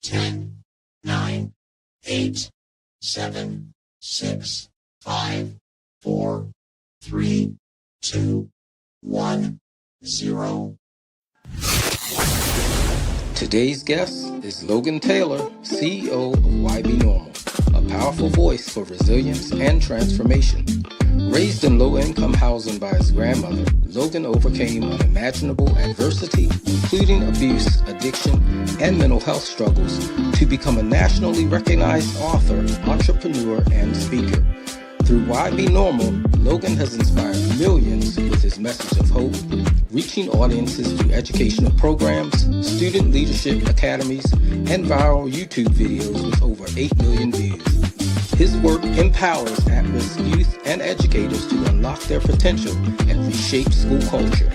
10, 9, 8, 7, 6, 5, 4, 3, 2, 1, 0. Today's guest is Logan Taylor, CEO of Y.B.Normal, a powerful voice for resilience and transformation. Raised in low-income housing by his grandmother, Logan overcame unimaginable adversity, including abuse, addiction, and mental health struggles, to become a nationally recognized author, entrepreneur, and speaker. Through Y.B.Normal, Logan has inspired millions with his message of hope, reaching audiences through educational programs, student leadership academies, and viral YouTube videos with over 8 million views. His work empowers at-risk youth and educators to unlock their potential and reshape school culture.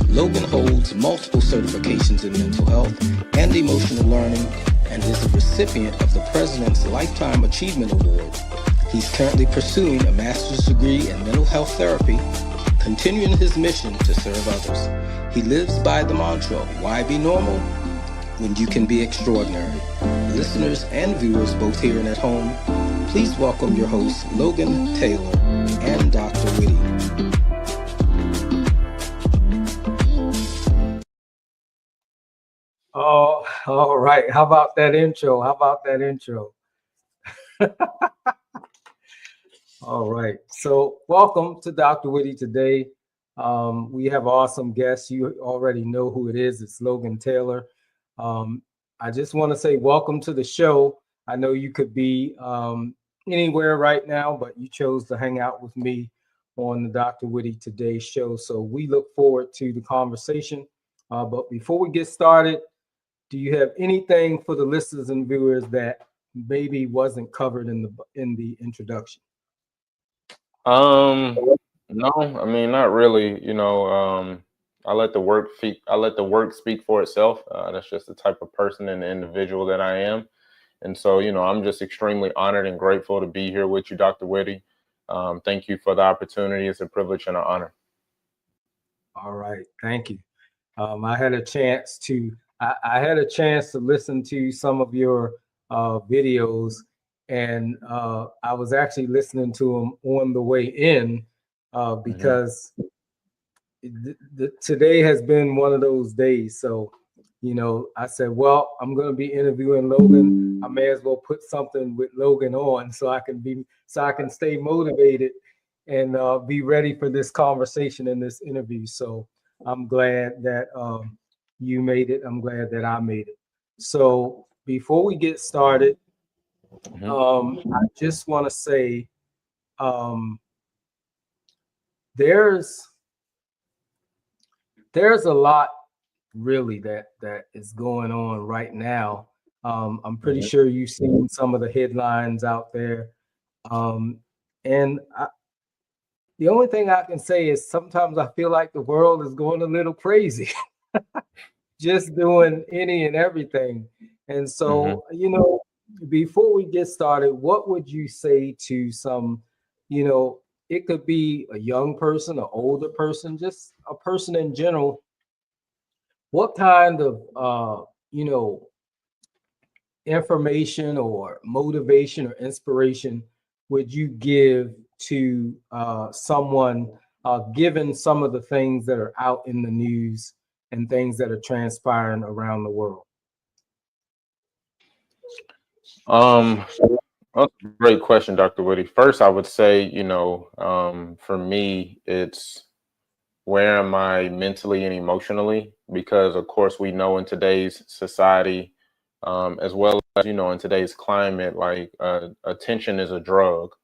Logan holds multiple certifications in mental health and emotional learning and is a recipient of the President's Lifetime Achievement Award. He's currently pursuing a master's degree in mental health therapy, continuing his mission to serve others. He lives by the mantra, why be normal when you can be extraordinary? Listeners and viewers both here and at home, please welcome your hosts, Logan Taylor and Dr. Whitty. Oh, all right. How about that intro? All right. So welcome to DrWhitty Today. We have awesome guests. You already know who it is. It's Logan Taylor. I just want to say welcome to the show. I know you could be anywhere right now, but you chose to hang out with me on the DrWhitty Today show. So we look forward to the conversation. But before we get started, do you have anything for the listeners and viewers that maybe wasn't covered in the introduction? No, I mean, not really. I let the work speak for itself. That's just the type of person and individual that I am. And so, I'm just extremely honored and grateful to be here with you, Dr. Whitty. Thank you for the opportunity. It's a privilege and an honor. All right. Thank you. I had a chance to listen to some of your videos, and I was actually listening to them on the way in because today has been one of those days. So, I said, well, I'm going to be interviewing Logan. I may as well put something with Logan on so I can stay motivated and be ready for this conversation and this interview. So I'm glad that you made it. I'm glad that I made it. So before we get started, I just want to say there's a lot really that is going on right now. I'm pretty sure you've seen some of the headlines out there. And the only thing I can say is sometimes I feel like the world is going a little crazy, just doing any and everything. And so, before we get started, what would you say to some, it could be a young person, an older person, just a person in general. What kind of, information or motivation or inspiration would you give to someone, given some of the things that are out in the news and things that are transpiring around the world? That's a great question, Dr. Whitty. First, I would say, for me, it's where am I mentally and emotionally? Because, of course, we know in today's society, as well as, in today's climate, like attention is a drug.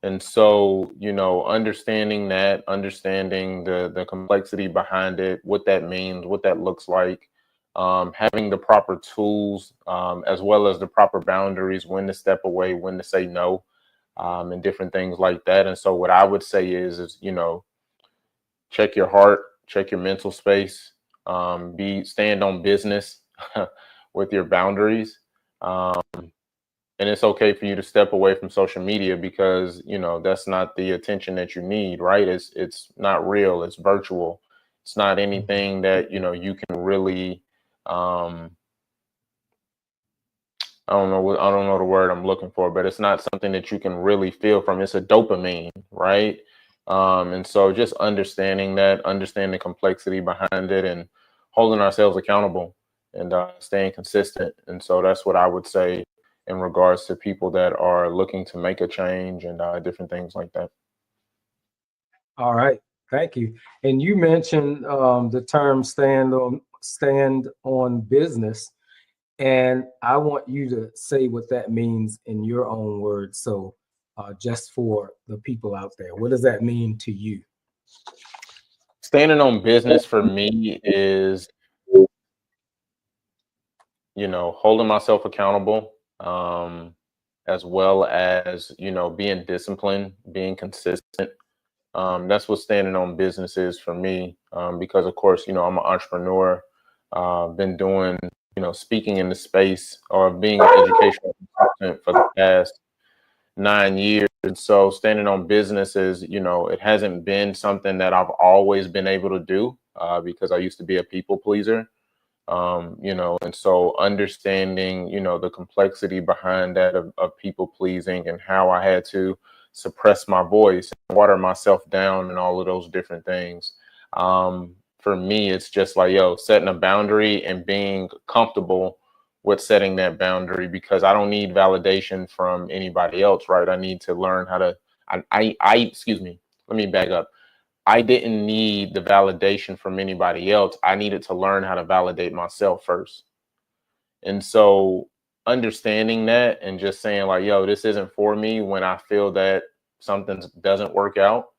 And so, understanding the complexity behind it, what that means, what that looks like, having the proper tools, as well as the proper boundaries, when to step away, when to say no, and different things like that. And so what I would say is, check your heart, check your mental space, stand on business with your boundaries. And it's okay for you to step away from social media because, that's not the attention that you need, right? It's not real, it's virtual. It's not anything that, you can really I don't know the word I'm looking for, but it's not something that you can really feel from. It's a dopamine, right? And so just understanding that, understanding the complexity behind it, and holding ourselves accountable, and staying consistent. And so that's what I would say in regards to people that are looking to make a change, and different things like that. All right, thank you. And you mentioned the term stand on business, and I want you to say what that means in your own words. So, just for the people out there, what does that mean to you? Standing on business for me is, holding myself accountable, as well as, being disciplined, being consistent. That's what standing on business is for me, because of course, I'm an entrepreneur. Been doing, speaking in the space, or being an educational consultant for the past 9 years. And so standing on business is, it hasn't been something that I've always been able to do, because I used to be a people pleaser. And so understanding, the complexity behind that of people pleasing, and how I had to suppress my voice, water myself down, and all of those different things. For me, it's just like, setting a boundary and being comfortable with setting that boundary, because I don't need validation from anybody else, right? I need to learn how to, excuse me, let me back up. I didn't need the validation from anybody else. I needed to learn how to validate myself first. And so understanding that, and just saying like, this isn't for me, when I feel that something doesn't work out,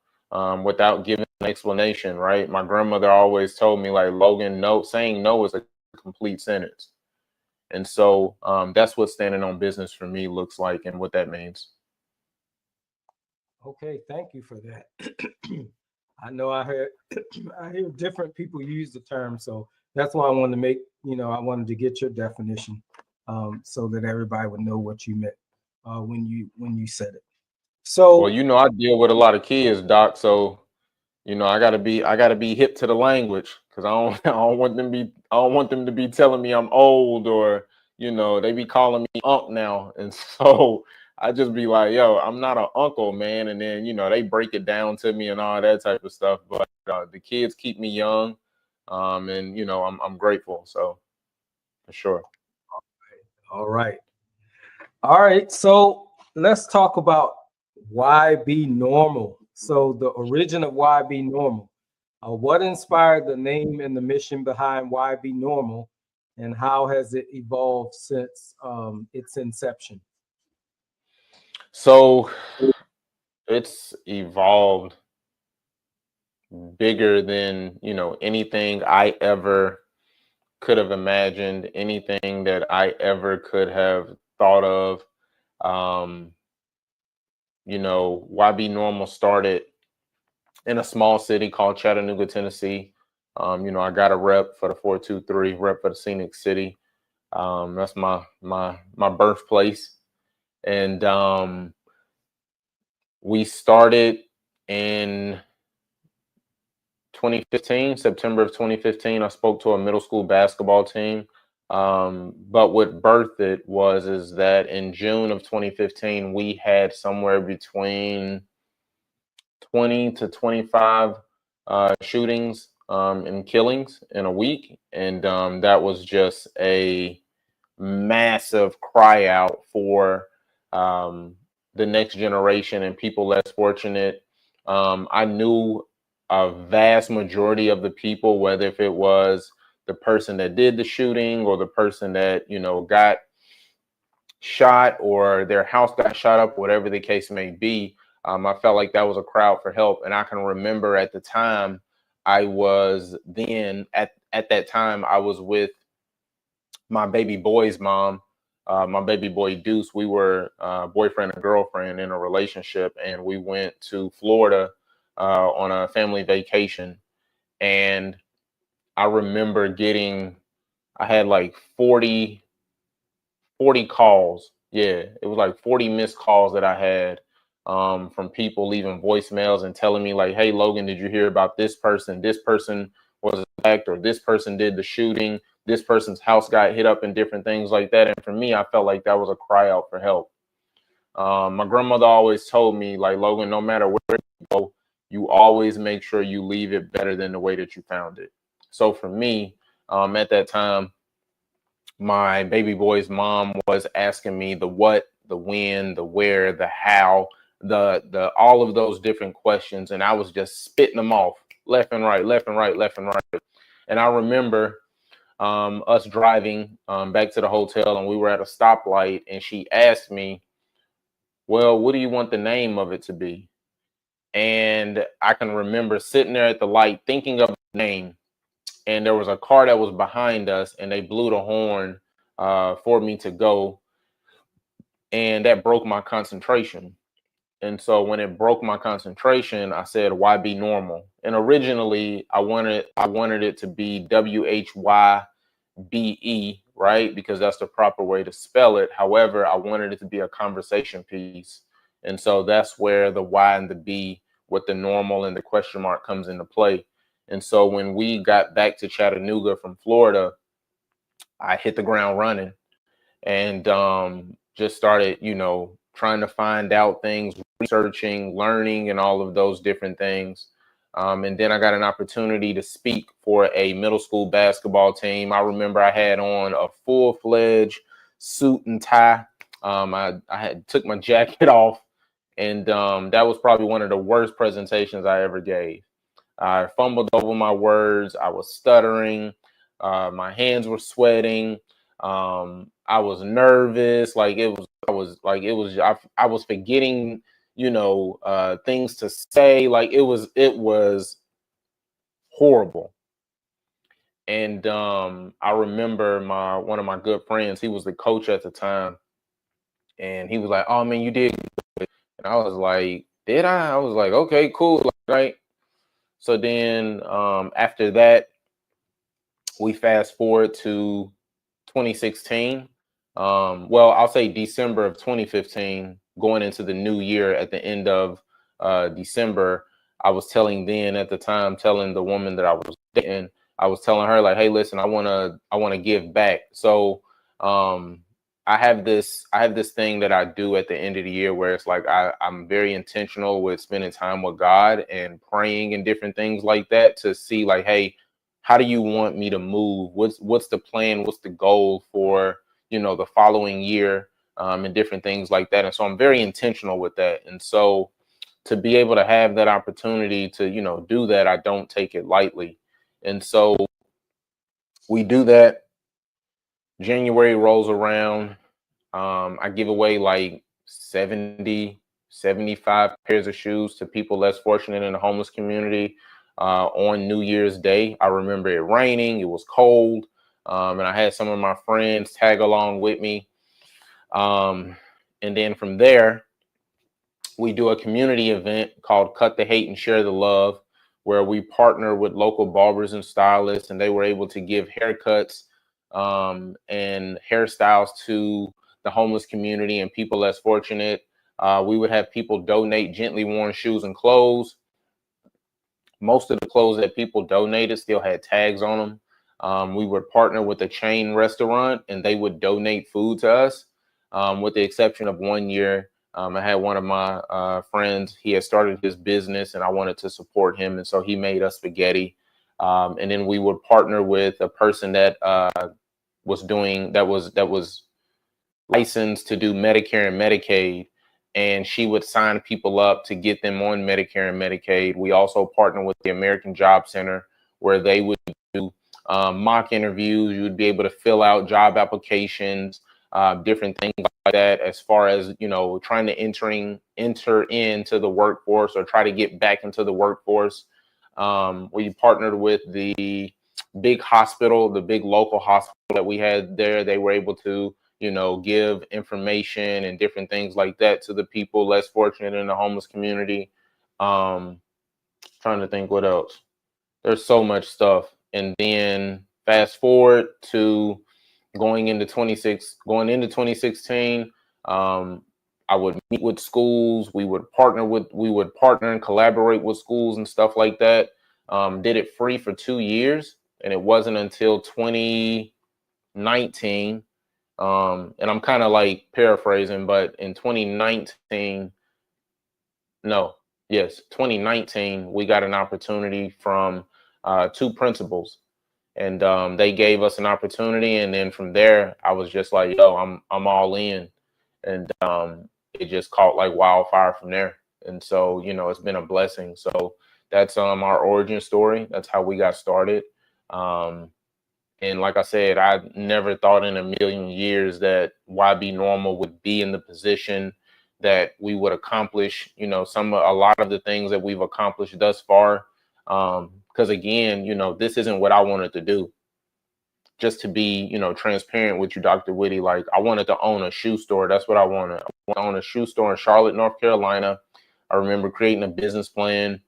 without giving an explanation, right? My grandmother always told me, like, Logan, no, saying no is a complete sentence. And so that's what standing on business for me looks like, and what that means. Okay, thank you for that. I know I heard I hear different people use the term, so that's why I wanted to I wanted to get your definition, so that everybody would know what you meant when you said it. Well, So I deal with a lot of kids, Doc. So, I gotta be hip to the language, because I don't want them to be telling me I'm old, or, they be calling me unc now. And so I just be like, I'm not an uncle, man. And then, they break it down to me and all that type of stuff. But the kids keep me young. And, I'm grateful. So, for sure. all right. All right, so let's talk about Y.B.Normal. So the origin of Y.B.Normal. What inspired the name and the mission behind Y.B.Normal, and how has it evolved since its inception? So it's evolved bigger than, anything I ever could have imagined, anything that I ever could have thought of. Um, Y.B.Normal started in a small city called Chattanooga, Tennessee. I got a rep for the 423, rep for the Scenic City. That's my birthplace. And we started in 2015, September of 2015. I spoke to a middle school basketball team. But what birthed it is that in June of 2015, we had somewhere between 20 to 25 shootings and killings in a week. And that was just a massive cry out for the next generation and people less fortunate. I knew a vast majority of the people, whether if it was the person that did the shooting, or the person that, got shot, or their house got shot up, whatever the case may be. I felt like that was a crowd for help. And I can remember at the time, I was then at that time, I was with my baby boy's mom, my baby boy Deuce. We were boyfriend and girlfriend in a relationship, and we went to Florida on a family vacation. And I remember I had like 40 calls. Yeah, it was like 40 missed calls that I had, from people leaving voicemails and telling me like, hey, Logan, did you hear about this person? This person was attacked, or this person did the shooting. this person's house got hit up and different things like that. And for me, I felt like that was a cry out for help. My grandmother always told me, like, Logan, no matter where you go, you always make sure you leave it better than the way that you found it. So for me, at that time, my baby boy's mom was asking me the what, the when, the where, the how, the all of those different questions, and I was just spitting them off left and right, left and right, left and right. And I remember us driving back to the hotel, and we were at a stoplight, and she asked me, well, what do you want the name of it to be? And I can remember sitting there at the light thinking of the name, and there was a car that was behind us, and they blew the horn for me to go, and that broke my concentration. And so when it broke my concentration, I said Y.B.Normal. And originally I wanted it to be WHYBE, right? Because that's the proper way to spell it. However, I wanted it to be a conversation piece. And so that's where the Y and the B with the normal and the question mark comes into play. And so when we got back to Chattanooga from Florida, I hit the ground running and just started, trying to find out things, researching, learning, and all of those different things. And then I got an opportunity to speak for a middle school basketball team. I remember I had on a full-fledged suit and tie. I had took my jacket off, and that was probably one of the worst presentations I ever gave. I fumbled over my words. I was stuttering. My hands were sweating. I was nervous. I was forgetting, things to say. Like it was horrible. And I remember one of my good friends, he was the coach at the time, and he was like, "Oh man, you did good." And I was like, "Did I?" I was like, "Okay, cool." Right. So then after that, we fast forward to 2016. Well, I'll say December of 2015, going into the new year at the end of December. I was telling the woman that I was dating, I was telling her like, hey, listen, I wanna give back. So I have this thing that I do at the end of the year where it's like I'm very intentional with spending time with God and praying and different things like that to see like, hey, how do you want me to move? What's the plan? What's the goal for, the following year, and different things like that. And so I'm very intentional with that. And so to be able to have that opportunity to, do that, I don't take it lightly. And so we do that. January rolls around. I give away like 70, 75 pairs of shoes to people less fortunate in the homeless community on New Year's Day. I remember it raining, it was cold, and I had some of my friends tag along with me. And then from there, we do a community event called Cut the Hate and Share the Love, where we partner with local barbers and stylists, and they were able to give haircuts and hairstyles to the homeless community and people less fortunate. We would have people donate gently worn shoes and clothes. Most of the clothes that people donated still had tags on them. We would partner with a chain restaurant, and they would donate food to us, with the exception of one year. I had one of my friends, he had started his business, and I wanted to support him, and so he made us spaghetti. And then we would partner with a person that was licensed to do Medicare and Medicaid, and she would sign people up to get them on Medicare and Medicaid. We also partner with the American Job Center, where they would do mock interviews. You would be able to fill out job applications, different things like that, as far as, trying to enter into the workforce or try to get back into the workforce. We partnered with the big hospital, the big local hospital that we had there. They were able to, give information and different things like that to the people less fortunate in the homeless community. Trying to think what else. There's so much stuff. And then fast forward to going into 2016, I would meet with schools. We would partner and collaborate with schools and stuff like that. Did it free for 2 years. And it wasn't until 2019, and I'm kind of like paraphrasing, but in 2019, no, yes, 2019, we got an opportunity from two principals, and they gave us an opportunity, and then from there, I was just like, yo, I'm all in, and it just caught like wildfire from there, and so it's been a blessing. So that's our origin story. That's how we got started. And like I said, I never thought in a million years that Y.B.Normal would be in the position that we would accomplish, a lot of the things that we've accomplished thus far. Because again, this isn't what I wanted to do. Just to be, transparent with you, Dr. Whitty, like I wanted to own a shoe store. That's what I wanted. I wanted to own a shoe store in Charlotte, North Carolina. I remember creating a business plan.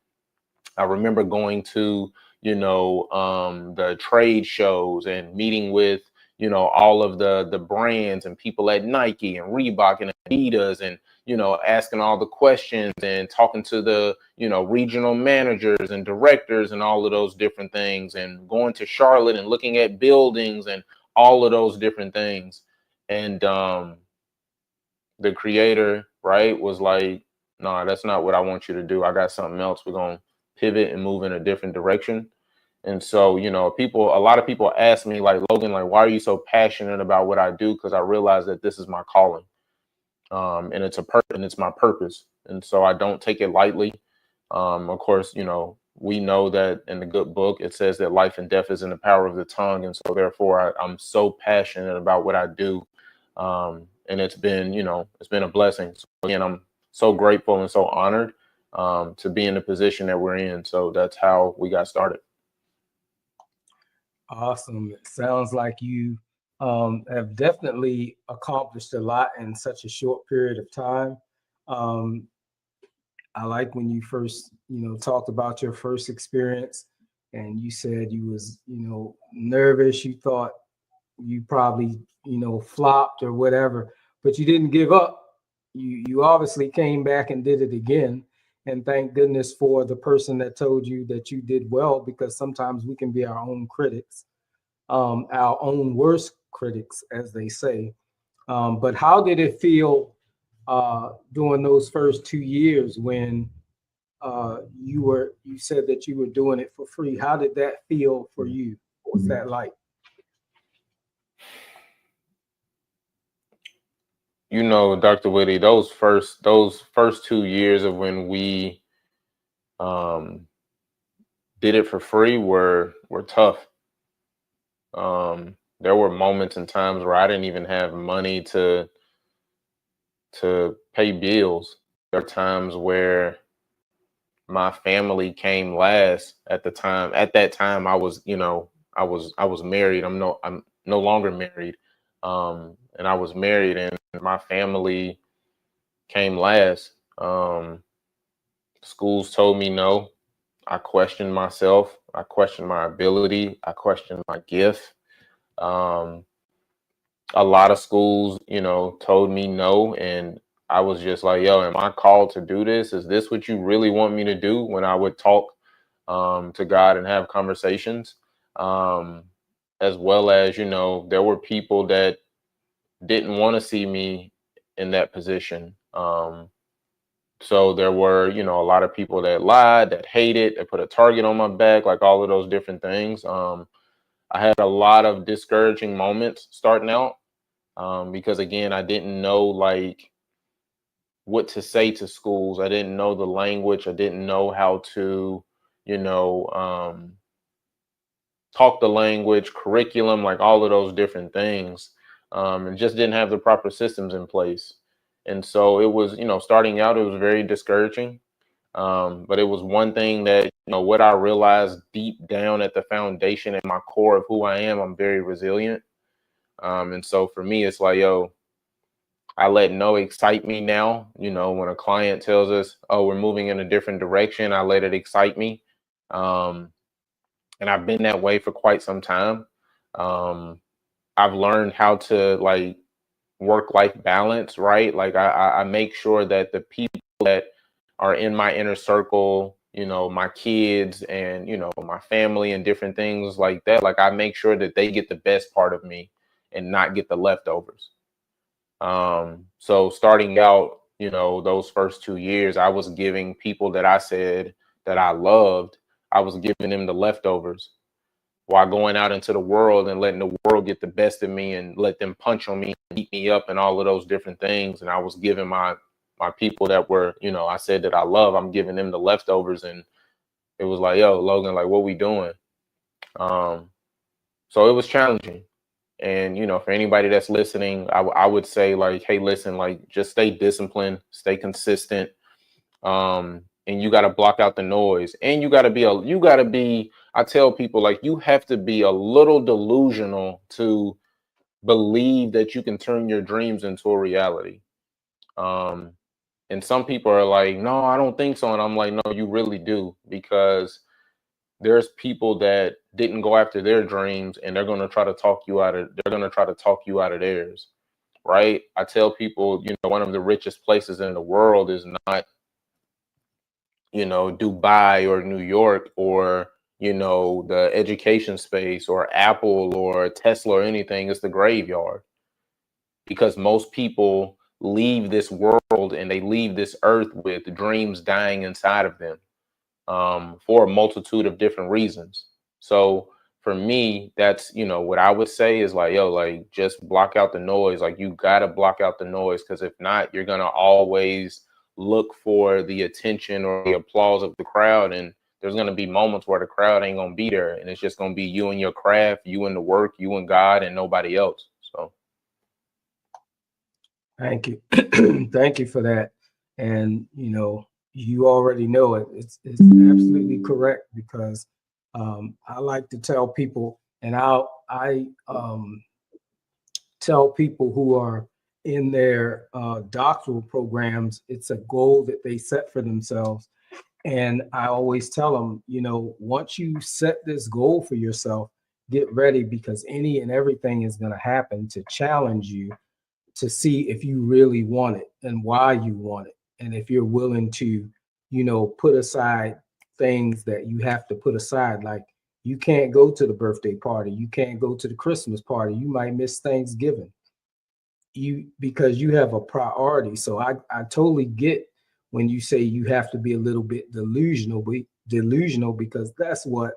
I remember going to, the trade shows and meeting with, all of the brands and people at Nike and Reebok and Adidas, and, asking all the questions and talking to the, regional managers and directors and all of those different things, and going to Charlotte and looking at buildings and all of those different things. And the creator, right, was like, no, that's not what I want you to do. I got something else. We're going to pivot and move in a different direction. And so, a lot of people ask me like, Logan, like, why are you so passionate about what I do? Because I realize that this is my calling, and it's my purpose. And so I don't take it lightly. Of course, we know that in the good book, it says that life and death is in the power of the tongue. And so therefore I'm so passionate about what I do. And it's been a blessing. So again, I'm so grateful and so honored to be in the position that we're in. So that's how we got started. Awesome. It sounds like you have definitely accomplished a lot in such a short period of time. I like when you first, talked about your first experience, and you said you was, nervous. You thought you probably, flopped or whatever, but you didn't give up. You obviously came back and did it again. And thank goodness for the person that told you that you did well, because sometimes we can be our own critics, our own worst critics, as they say. But how did it feel during those first 2 years when you said that you were doing it for free? How did that feel for you? What was that like? Dr. Whitty, those first 2 years of when we did it for free were tough. There were moments and times where I didn't even have money to pay bills. There are times where my family came last at the time. At that time, I was married. I'm no longer married. And I was married, and my family came last. Schools told me no. I questioned myself. I questioned my ability. I questioned my gift. A lot of schools, told me no. And I was just like, yo, am I called to do this? Is this what you really want me to do? When I would talk to God and have conversations, as well as, there were people that didn't want to see me in that position. So there were, a lot of people that lied, that hated, that put a target on my back, like all of those different things. I had a lot of discouraging moments starting out because, again, I didn't know like what to say to schools. I didn't know the language. I didn't know how to, talk the language, curriculum, like all of those different things, and just didn't have the proper systems in place. And so it was, starting out, it was very discouraging. But it was one thing that, what I realized deep down at the foundation and my core of who I am, I'm very resilient. And so for me, it's like, yo, I let no excite me now. When a client tells us, oh, we're moving in a different direction, I let it excite me. And I've been that way for quite some time. I've learned how to like work-life balance, right? Like I make sure that the people that are in my inner circle, my kids and, my family and different things like that, like I make sure that they get the best part of me. and not get the leftovers. So starting out, you know, those first 2 years, I was giving people that I said that I loved, I was giving them the leftovers while going out into the world and letting the world get the best of me and let them punch on me, beat me up and all of those different things. And I was giving my people that were, you know, I said that I love, I'm giving them the leftovers. And it was like, yo, Logan, like, what we doing? So it was challenging. And, you know, for anybody that's listening, I would say, like, hey, listen, like, just stay disciplined, stay consistent. And you got to block out the noise, and you got to be, I tell people, like, you have to be a little delusional to believe that you can turn your dreams into a reality. And some people are like, no, I don't think so. And I'm like, no, you really do, because there's people that didn't go after their dreams, and they're going to try to talk you out of theirs. Right. I tell people, you know, one of the richest places in the world is not, you know, Dubai or New York or, you know, the education space or Apple or Tesla or anything. It's the graveyard, because most people leave this world and they leave this earth with dreams dying inside of them, for a multitude of different reasons. So for me, that's, you know, what I would say is like, yo, like, just block out the noise. Like, you got to block out the noise, because if not, you're going to always look for the attention or the applause of the crowd. And there's going to be moments where the crowd ain't going to be there. And it's just going to be you and your craft, you and the work, you and God, and nobody else. So. Thank you. Thank you for that. And, you know, you already know it. It's absolutely correct, because I like to tell people, and I tell people who are in their doctoral programs, it's a goal that they set for themselves. And I always tell them, you know, once you set this goal for yourself, get ready, because any and everything is going to happen to challenge you, to see if you really want it and why you want it. And if you're willing to, you know, put aside things that you have to put aside, like you can't go to the birthday party, you can't go to the Christmas party, you might miss Thanksgiving, because you have a priority. So I totally get when you say you have to be a little bit delusional, because that's what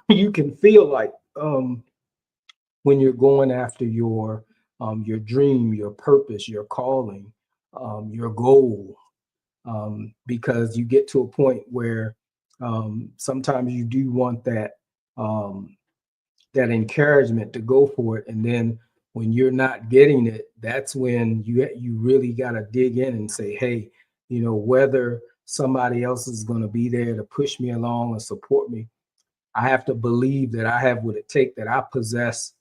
you can feel like when you're going after your dream, your purpose, your calling, your goal, because you get to a point where sometimes you do want that that encouragement to go for it, and then when you're not getting it, that's when you really got to dig in and say, hey, you know, whether somebody else is going to be there to push me along or support me, I have to believe that I have what it takes, that I possess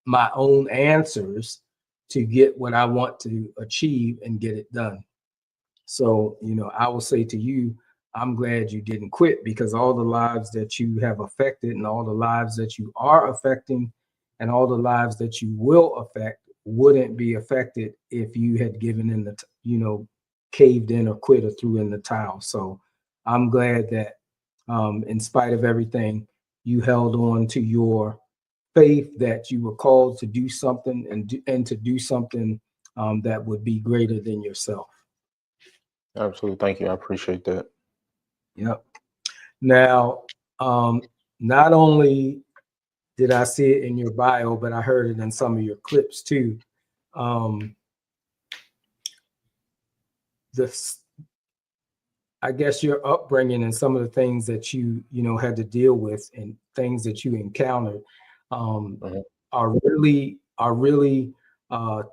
my own answers to get what I want to achieve and get it done. So, you know, I will say to you, I'm glad you didn't quit, because all the lives that you have affected and all the lives that you are affecting and all the lives that you will affect wouldn't be affected if you had given in caved in or quit or threw in the towel. So I'm glad that in spite of everything, you held on to your faith that you were called to do something and to do something that would be greater than yourself. Absolutely. Thank you. I appreciate that. Yep. Now, not only did I see it in your bio, but I heard it in some of your clips too. I guess your upbringing and some of the things that you had to deal with and things that you encountered are really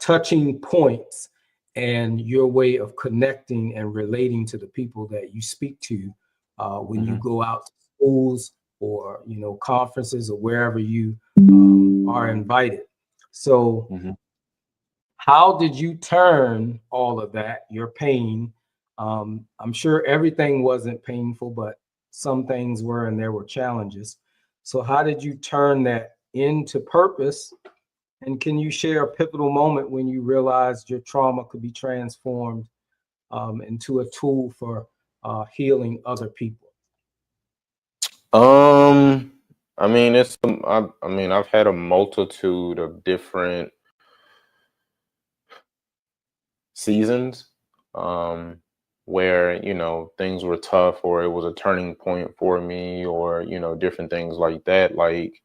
touching points, and your way of connecting and relating to the people that you speak to when you go out to schools or conferences or wherever you are invited. So how did you turn all of that, your pain? I'm sure everything wasn't painful, but some things were, and there were challenges. So how did you turn that into purpose? And can you share a pivotal moment when you realized your trauma could be transformed into a tool for healing other people? I mean, I mean, I've had a multitude of different seasons, where, things were tough, or it was a turning point for me, or, different things like that. Like,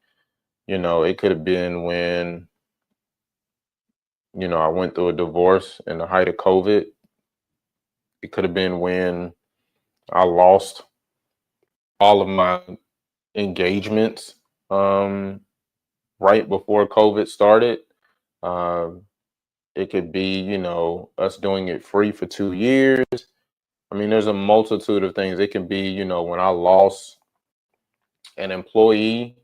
it could have been when, I went through a divorce in the height of COVID. It could have been when I lost all of my engagements, right before COVID started. Um, it could be, us doing it free for 2 years. I mean, there's a multitude of things. It can be, when I lost an employee,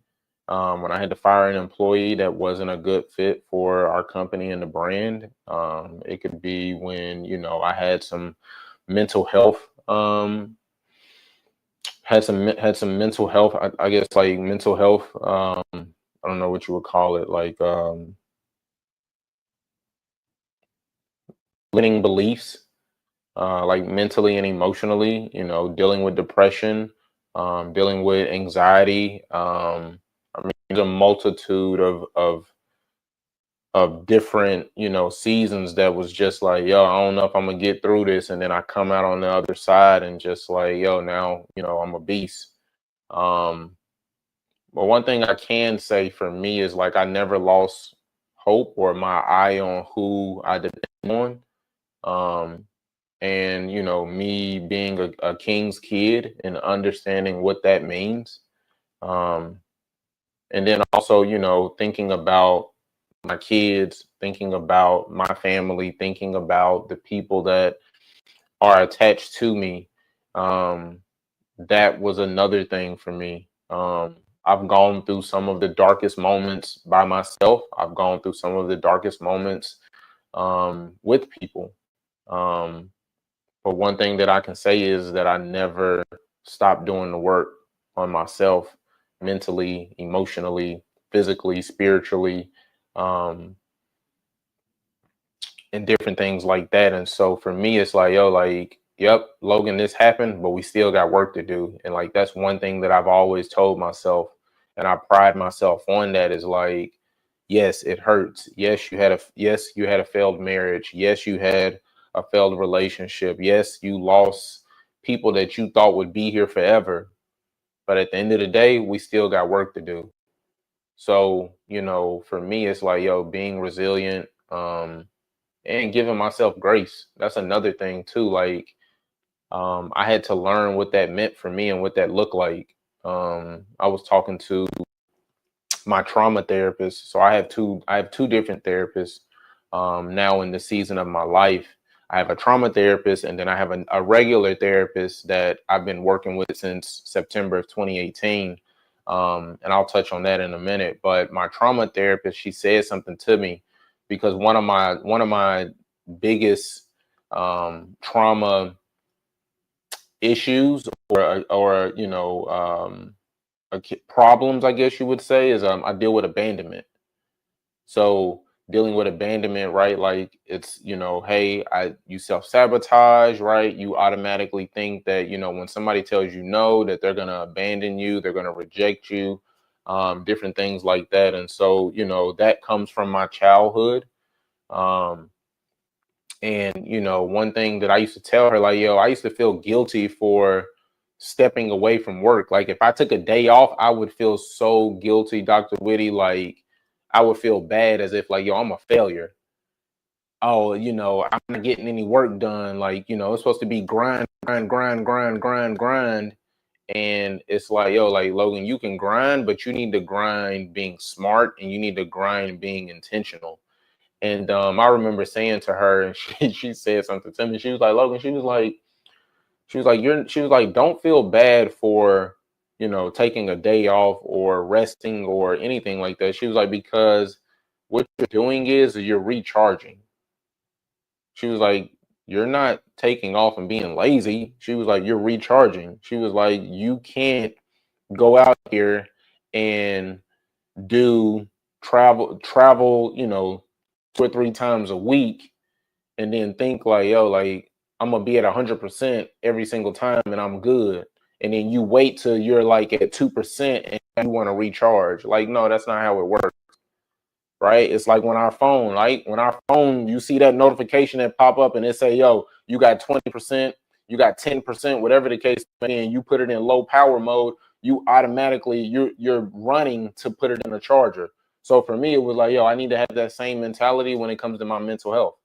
when I had to fire an employee that wasn't a good fit for our company and the brand. It could be when, I had some mental health, had some mental health, I guess, like mental health, I don't know what you would call it, like limiting beliefs, like mentally and emotionally, dealing with depression, dealing with anxiety. I mean, there's a multitude of different, seasons that was just like, yo, I don't know if I'm gonna get through this. And then I come out on the other side and just like, yo, now, I'm a beast. Um, but one thing I can say for me is like I never lost hope or my eye on who I depend on. And me being a king's kid and understanding what that means, um and then also thinking about my kids, thinking about my family, thinking about the people that are attached to me. um that was another thing for me. I've gone through some of the darkest moments by myself. I've gone through some of the darkest moments with people. um But one thing that I can say is that I never stopped doing the work on myself, mentally, emotionally, physically, spiritually, um, and different things like that. And so for me, it's like, yo, like, yep, Logan, this happened, but we still got work to do. And like, that's one thing that I've always told myself, and I pride myself on that, is like, yes, it hurts. Yes, you had a failed marriage. Yes, you had a failed relationship. Yes, you lost people that you thought would be here forever. But at the end of the day, we still got work to do. So, for me, it's like, yo, being resilient, and giving myself grace. That's another thing too. Like, I had to learn what that meant for me and what that looked like. I was talking to my trauma therapist. So I have two different therapists now in the season of my life. I have a trauma therapist, and then I have a regular therapist that I've been working with since September of 2018. And I'll touch on that in a minute. But my trauma therapist, she said something to me, because one of my biggest trauma issues, or problems, I guess you would say, is I deal with abandonment. So dealing with abandonment, right? Like, it's, hey, you self-sabotage, right? You automatically think that, when somebody tells you no, that they're gonna abandon you, they're gonna reject you, different things like that. And so, that comes from my childhood. Um, and one thing that I used to tell her, like, yo, I used to feel guilty for stepping away from work. Like, if I took a day off, I would feel so guilty, Dr. Whitty. Like, I would feel bad, as if like, yo, I'm a failure. Oh, I'm not getting any work done. Like, it's supposed to be grind, grind, grind, grind, grind, grind. And it's like, yo, like, Logan, you can grind, but you need to grind being smart, and you need to grind being intentional. And I remember saying to her, and she said something to me. She was like, Logan, she was like, don't feel bad for, taking a day off or resting or anything like that. She was like, because what you're doing is you're recharging. She was like, you're not taking off and being lazy. She was like, you're recharging. She was like, you can't go out here and do travel, 2 or 3 times a week, and then think like, yo, like, I'm gonna be at 100% every single time and I'm good. and then you wait till you're like at 2% and you want to recharge. Like, no, that's not how it works. Right? It's like when our phone, you see that notification that pop up and it say, yo, you got 20%, you got 10%, whatever the case, and you put it in low power mode, you automatically, you're running to put it in a charger. So for me, it was like, yo, I need to have that same mentality when it comes to my mental health.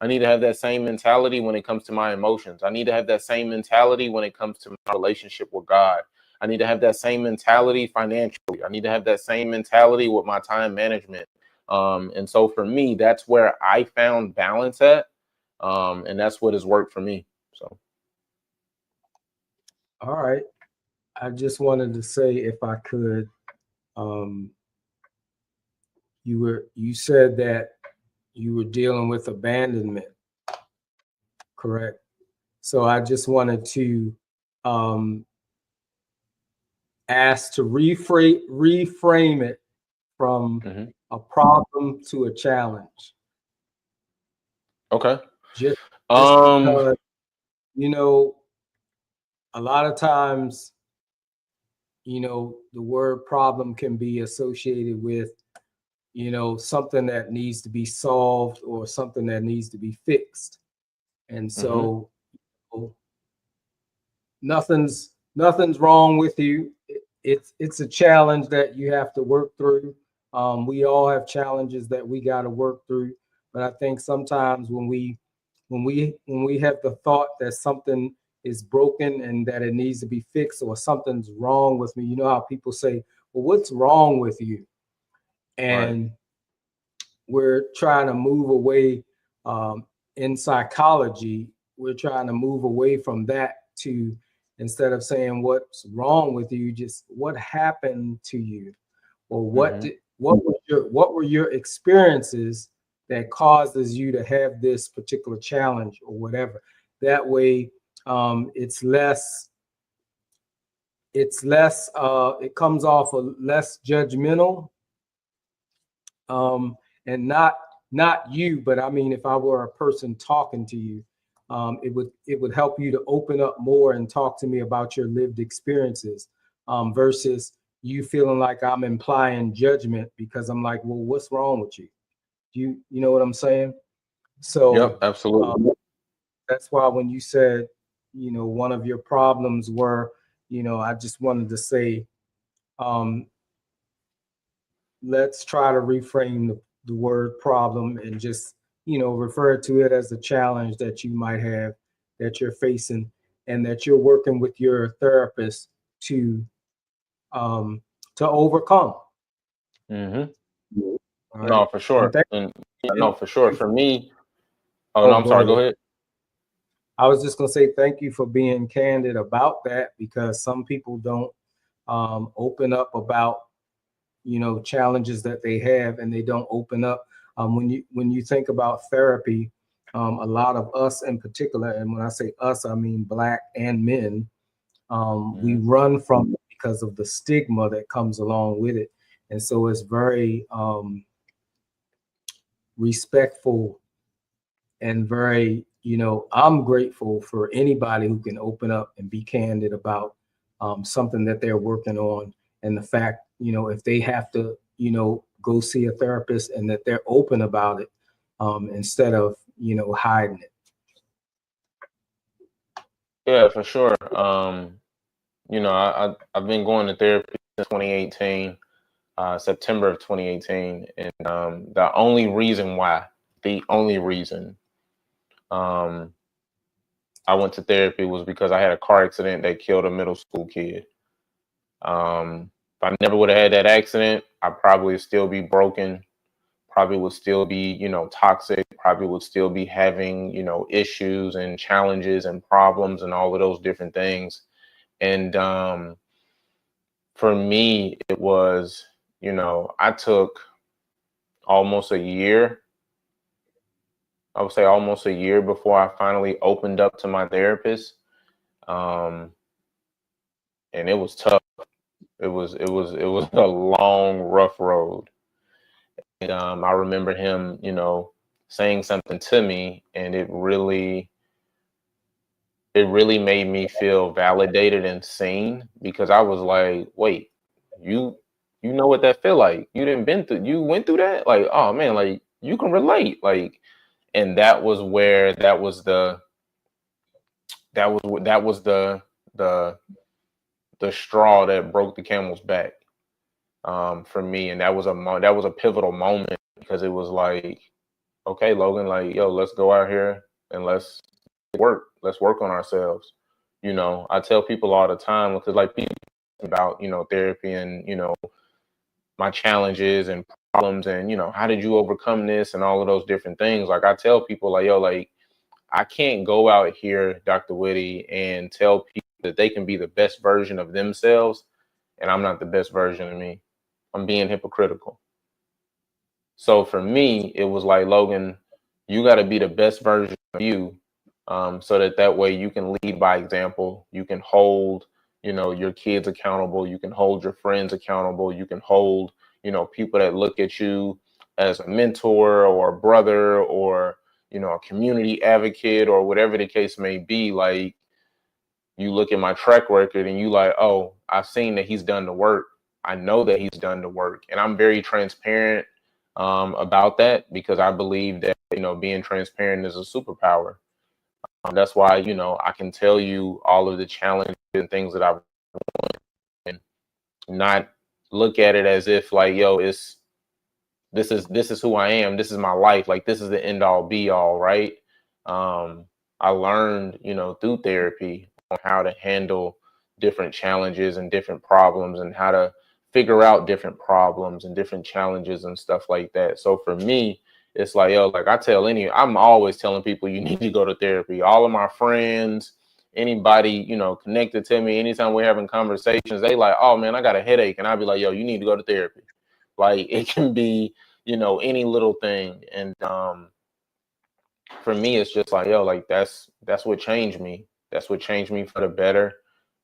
I need to have that same mentality when it comes to my emotions. I need to have that same mentality when it comes to my relationship with God. I need to have that same mentality financially. I need to have that same mentality with my time management. And so for me, that's where I found balance at. And that's what has worked for me. So. All right. I just wanted to say, if I could, you said that you were dealing with abandonment, correct? So I just wanted to ask to reframe it from a problem to a challenge. Okay. Just because, you know, a lot of times, you know, the word problem can be associated with, you know, something that needs to be solved or something that needs to be fixed. And so nothing's wrong with you. It's a challenge that you have to work through. We all have challenges that we got to work through. But I think sometimes when we have the thought that something is broken and that it needs to be fixed, or something's wrong with me, you know how people say, well, what's wrong with you? And we're trying to move away, in psychology, we're trying to move away from that to, instead of saying what's wrong with you, just what happened to you, or what were your experiences that causes you to have this particular challenge or whatever. That way, it's less, it comes off less judgmental, and not you, but I mean, if I were a person talking to you, it would help you to open up more and talk to me about your lived experiences, versus you feeling like I'm implying judgment because I'm like, well, what's wrong with you? You know what I'm saying? So yep, absolutely. That's why when you said, you know, one of your problems were, you know, I just wanted to say, let's try to reframe the word problem and just, you know, refer to it as a challenge that you might have, that you're facing, and that you're working with your therapist to overcome. No, for sure. And no, for sure. For me, no, I'm sorry. Go ahead. I was just gonna say thank you for being candid about that, because some people don't open up about, you know, challenges that they have, and they don't open up. When you think about therapy, a lot of us in particular, and when I say us, I mean Black and men, we run from it because of the stigma that comes along with it. And so it's very respectful and very, you know, I'm grateful for anybody who can open up and be candid about something that they're working on, and the fact, you know, if they have to, you know, go see a therapist, and that they're open about it, instead of, you know, hiding it. Yeah, for sure. You know, I've been going to therapy since 2018, September of 2018, and the only reason I went to therapy was because I had a car accident that killed a middle school kid. If I never would have had that accident, I probably would still be broken, probably would still be, you know, toxic, probably would still be having, you know, issues and challenges and problems and all of those different things. And for me, it was, you know, I took almost a year. I would say almost a year before I finally opened up to my therapist. And it was tough. It was a long, rough road. And I remember him, you know, saying something to me, and it really it really made me feel validated and seen, because I was like, wait, you know what that feel like? You went through that? Like, oh man, like you can relate. Like, and that was where that was the the straw that broke the camel's back, for me. And that was a pivotal moment, because it was like, okay, Logan, like, yo, let's go out here and let's work on ourselves. You know, I tell people all the time, because like people about, you know, therapy and, you know, my challenges and problems and, you know, how did you overcome this and all of those different things. Like I tell people like, yo, like I can't go out here, Dr. Whitty, and tell people that they can be the best version of themselves, and I'm not the best version of me. I'm being hypocritical. So for me, it was like, Logan, you got to be the best version of you, so that way you can lead by example. You can hold, you know, your kids accountable. You can hold your friends accountable. You can hold, you know, people that look at you as a mentor or a brother or, you know, a community advocate or whatever the case may be. Like, you look at my track record and you like, oh, I've seen that he's done the work. I know that he's done the work, and I'm very transparent about that, because I believe that, you know, being transparent is a superpower. That's why, you know, I can tell you all of the challenges and things that I've done, and not look at it as if like, yo, this is who I am. This is my life. Like, this is the end all be all, right? I learned, you know, through therapy on how to handle different challenges and different problems, and how to figure out different problems and different challenges and stuff like that. So for me, it's like, yo, like I'm always telling people you need to go to therapy. All of my friends, anybody, you know, connected to me, anytime we're having conversations, they like, oh man, I got a headache. And I'll be like, yo, you need to go to therapy. Like, it can be, you know, any little thing. And for me, it's just like, yo, like that's what changed me. That's what changed me for the better.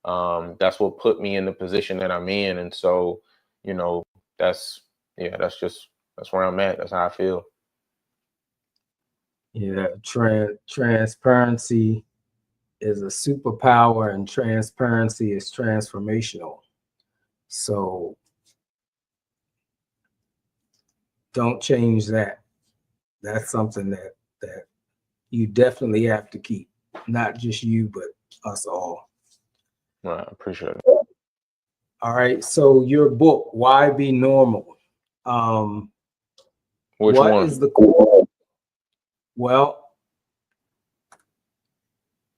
That's what put me in the position that I'm in. And so, you know, that's where I'm at. That's how I feel. Yeah, transparency is a superpower, and transparency is transformational. So don't change that. That's something that you definitely have to keep. Not just you, but us all. Right, I appreciate it. All right. So your book, Y.B.Normal. Which what one? is the core? Well,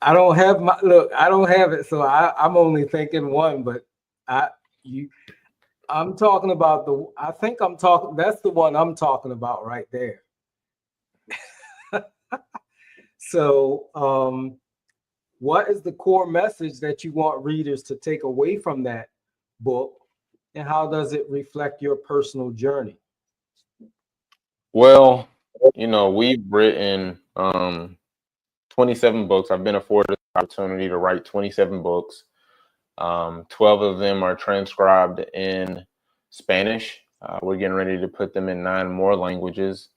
I don't have I don't have it, so I'm only thinking one, but I'm talking about that's the one I'm talking about right there. So what is the core message that you want readers to take away from that book, and how does it reflect your personal journey? Well, you know, we've written 27 books. I've been afforded the opportunity to write 27 books. 12 of them are transcribed in Spanish. We're getting ready to put them in 9 more languages.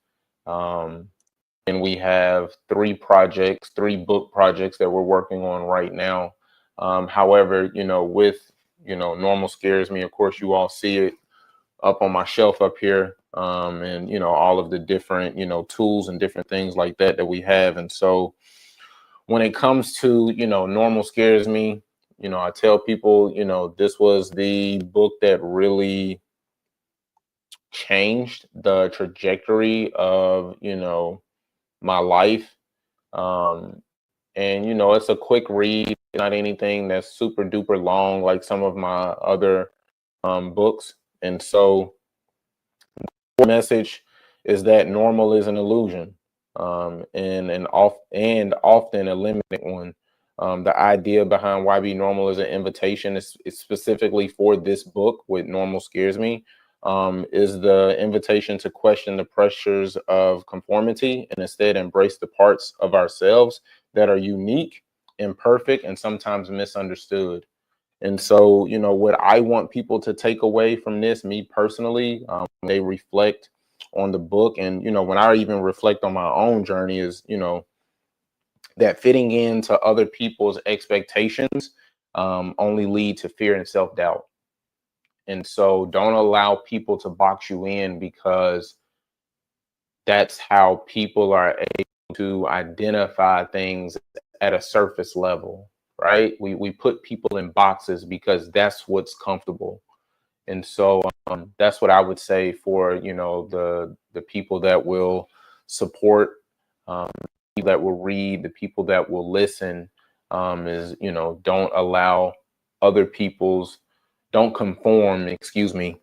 And we have 3 book projects that we're working on right now. However, you know, with, you know, Normal Scares Me, of course, you all see it up on my shelf up here, and, you know, all of the different, you know, tools and different things like that we have. And so when it comes to, you know, Normal Scares Me, you know, I tell people, you know, this was the book that really changed the trajectory of, you know, my life. And, you know, it's a quick read, not anything that's super duper long like some of my other books. And so the message is that normal is an illusion, and often a limited one. The idea behind Y.B.Normal is an invitation. It's specifically for this book, with Normal Scares Me, is the invitation to question the pressures of conformity and instead embrace the parts of ourselves that are unique, imperfect, and sometimes misunderstood. And so, you know, what I want people to take away from this, me personally, they reflect on the book. And, you know, when I even reflect on my own journey, is, you know, that fitting into other people's expectations only lead to fear and self-doubt. And so don't allow people to box you in, because that's how people are able to identify things at a surface level, right? We put people in boxes because that's what's comfortable. And so that's what I would say for, you know, the people that will support, people that will read, the people that will listen, is, you know, don't allow other people's, don't conform, excuse me,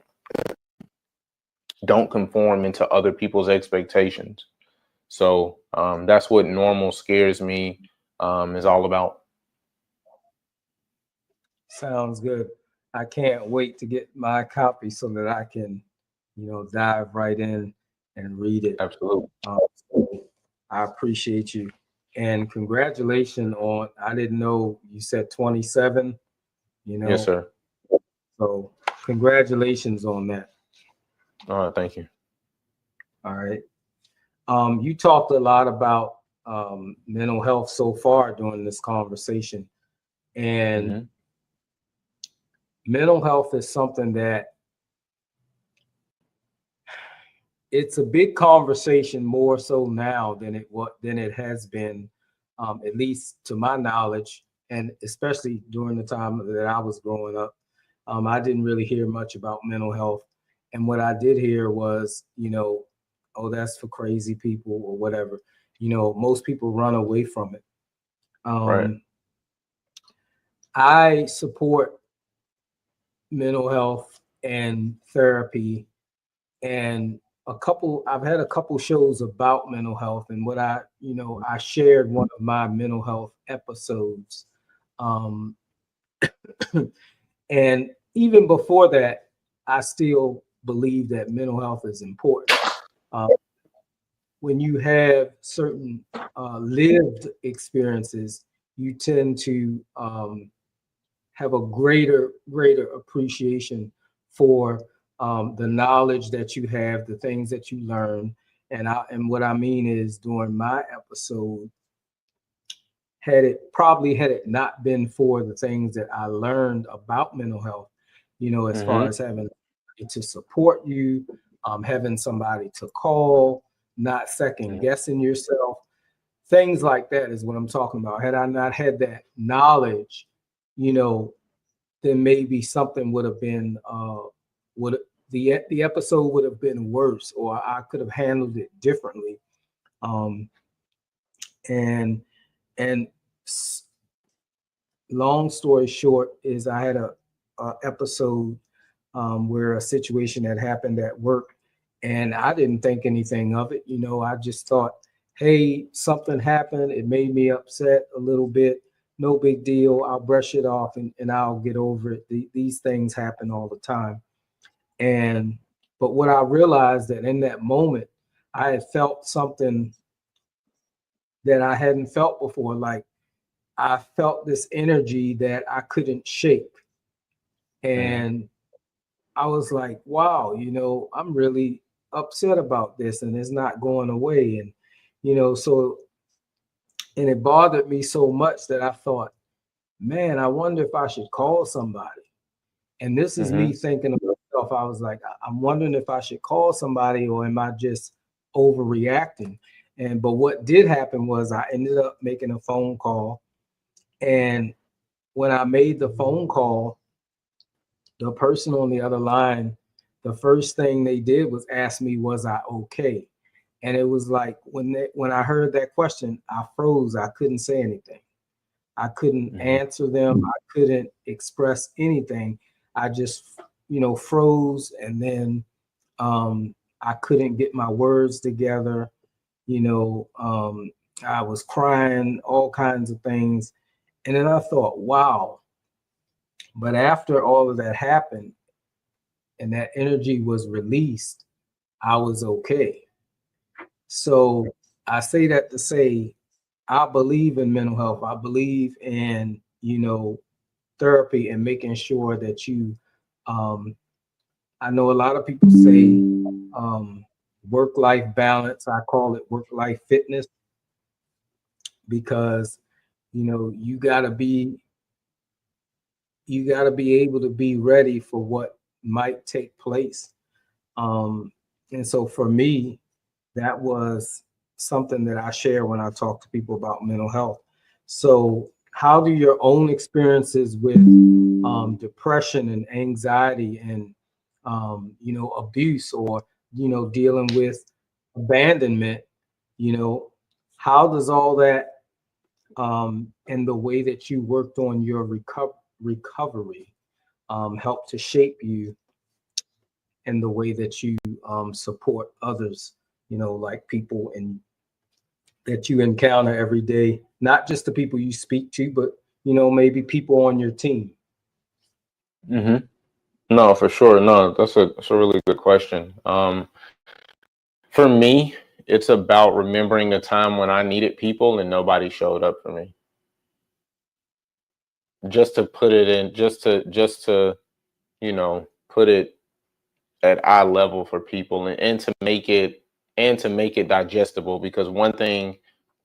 don't conform into other people's expectations. So that's what normal scares me is all about. Sounds good. I can't wait to get my copy so that I can, dive right in and read it. Absolutely. So I appreciate you, and congratulations on. I didn't know you said 27. Yes, sir. So congratulations on that. Thank you. All right. You talked a lot about mental health so far during this conversation, and mental health is something that it's a big conversation, more so now than it has been, at least to my knowledge, and especially during the time that I was growing up. I didn't really hear much about mental health, and what I did hear was, oh, that's for crazy people or whatever. Most people run away from it. Right. I support mental health and therapy, and I've had a couple shows about mental health, and what I shared one of my mental health episodes. Um, and even before that, I still believe that mental health is important. When you have certain lived experiences, you tend to have a greater appreciation for the knowledge that you have, the things that you learn. And what I mean is, during my episode, had it not been for the things that I learned about mental health, as far as having to support you, having somebody to call, not second guessing yourself, things like that is what I'm talking about. Had I not had that knowledge, then maybe something would have been would the episode would have been worse, or I could have handled it differently. And long story short is, I had a episode where a situation had happened at work, and I didn't think anything of it. I just thought, hey, something happened. It made me upset a little bit. No big deal. I'll brush it off and I'll get over it. These things happen all the time. But what I realized, that in that moment, I had felt something that I hadn't felt before. Like, I felt this energy that I couldn't shake. And I was like, wow, I'm really upset about this, and it's not going away. And, and it bothered me so much that I thought, man, I wonder if I should call somebody. And this is me thinking of myself. I was like, I'm wondering if I should call somebody, or am I just overreacting? But what did happen was, I ended up making a phone call. And when I made the phone call, the person on the other line, the first thing they did was ask me, was I okay? And it was like, when I heard that question, I froze. I couldn't say anything. I couldn't answer them. I couldn't express anything. I just, froze. And then I couldn't get my words together. I was crying, all kinds of things. And then I thought, wow. But after all of that happened and that energy was released, I was okay. So I say that to say, I believe in mental health. I believe in, therapy, and making sure that you, I know a lot of people say work-life balance. I call it work-life fitness. because, you know, you got to be able to be ready for what might take place. And so for me, that was something that I share when I talk to people about mental health. So how do your own experiences with depression and anxiety and you know, abuse, or, you know, dealing with abandonment, you know, how does all that and the way that you worked on your recovery help to shape you in the way that you support others, you know, like people and that you encounter every day, not just the people you speak to, but, you know, maybe people on your team? Hmm. No, for sure. No, that's a really good question. For me, it's about remembering a time when I needed people and nobody showed up for me. Just to put it in, just to, you know, put it at eye level for people, and to make it digestible. Because one thing,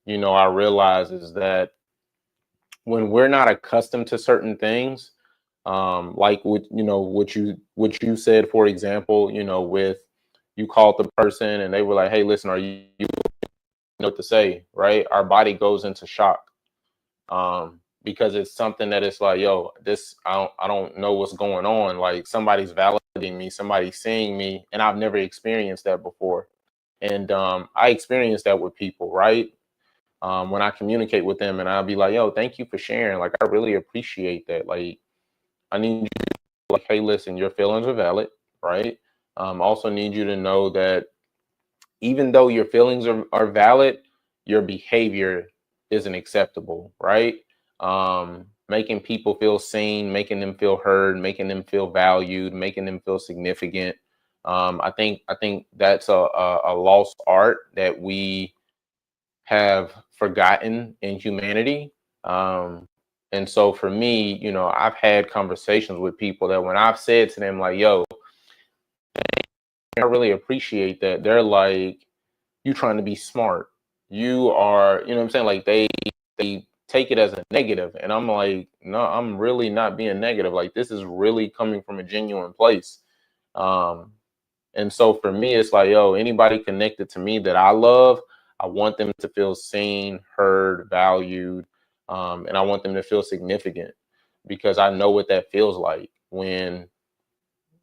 you know, I realize is that when we're not accustomed to certain things, like what you said, for example, you know, with you called the person and they were like, hey, listen, are you know what to say, right? Our body goes into shock, because it's something that it's like, yo, this, I don't know what's going on. Like, somebody's validating me, somebody's seeing me, and I've never experienced that before. And I experienced that with people, right? When I communicate with them, and I'll be like, yo, thank you for sharing. Like, I really appreciate that. Like, I need you to, like, hey, listen, your feelings are valid, right? Also need you to know that even though your feelings are valid, your behavior isn't acceptable, right? Making people feel seen, making them feel heard, making them feel valued, making them feel significant. I think that's a lost art that we have forgotten in humanity. And so for me, you know, I've had conversations with people that when I've said to them, like, yo, I really appreciate that, they're like, you trying to be smart. You are, you know what I'm saying? Like, they take it as a negative. And I'm like, no, I'm really not being negative. Like, this is really coming from a genuine place. Um, and so for me, it's like, yo, anybody connected to me that I love, I want them to feel seen, heard, valued, and I want them to feel significant, because I know what that feels like when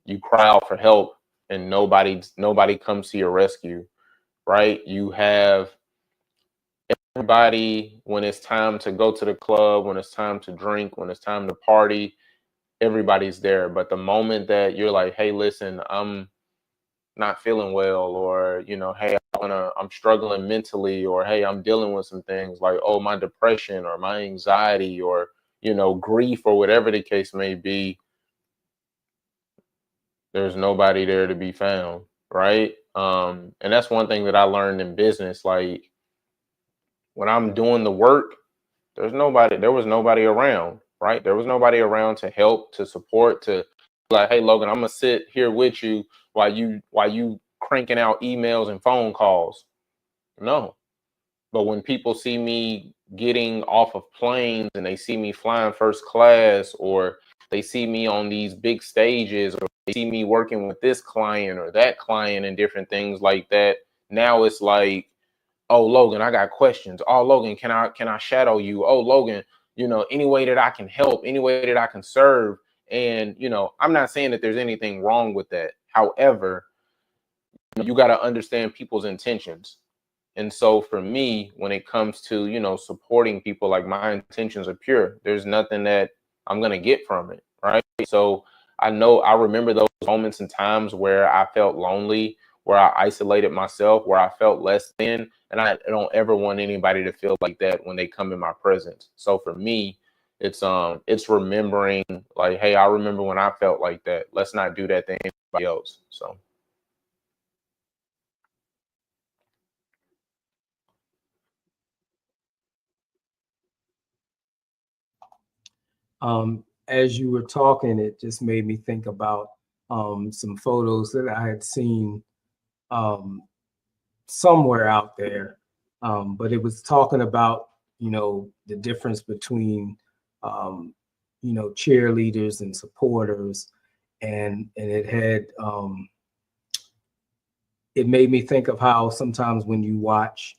you cry out for help and nobody comes to your rescue, right? You have everybody, when it's time to go to the club, when it's time to drink, when it's time to party, everybody's there. But the moment that you're like, hey, listen, I'm not feeling well, or, you know, hey, I'm struggling mentally, or hey, I'm dealing with some things, like, oh, my depression or my anxiety, or, you know, grief, or whatever the case may be, there's nobody there to be found, right? And that's one thing that I learned in business. Like, when I'm doing the work, there was nobody around, right? There was nobody around to help, to support, to, like, hey, Logan, I'm gonna sit here with you while you cranking out emails and phone calls. No. But when people see me getting off of planes and they see me flying first class, or they see me on these big stages, or they see me working with this client or that client and different things like that, now it's like, oh, Logan, I got questions. Oh, Logan, can I shadow you? Oh, Logan, you know, any way that I can help, any way that I can serve. And, you know, I'm not saying that there's anything wrong with that. However, you got to understand people's intentions. And so for me, when it comes to, you know, supporting people, like, my intentions are pure. There's nothing that I'm going to get from it, right? So I remember those moments and times where I felt lonely, where I isolated myself, where I felt less than, and I don't ever want anybody to feel like that when they come in my presence. So for me, it's remembering, like, hey, I remember when I felt like that. Let's not do that to anybody else. So. As you were talking, it just made me think about some photos that I had seen um, somewhere out there, but it was talking about, the difference between, cheerleaders and supporters. And it had, it made me think of how sometimes when you watch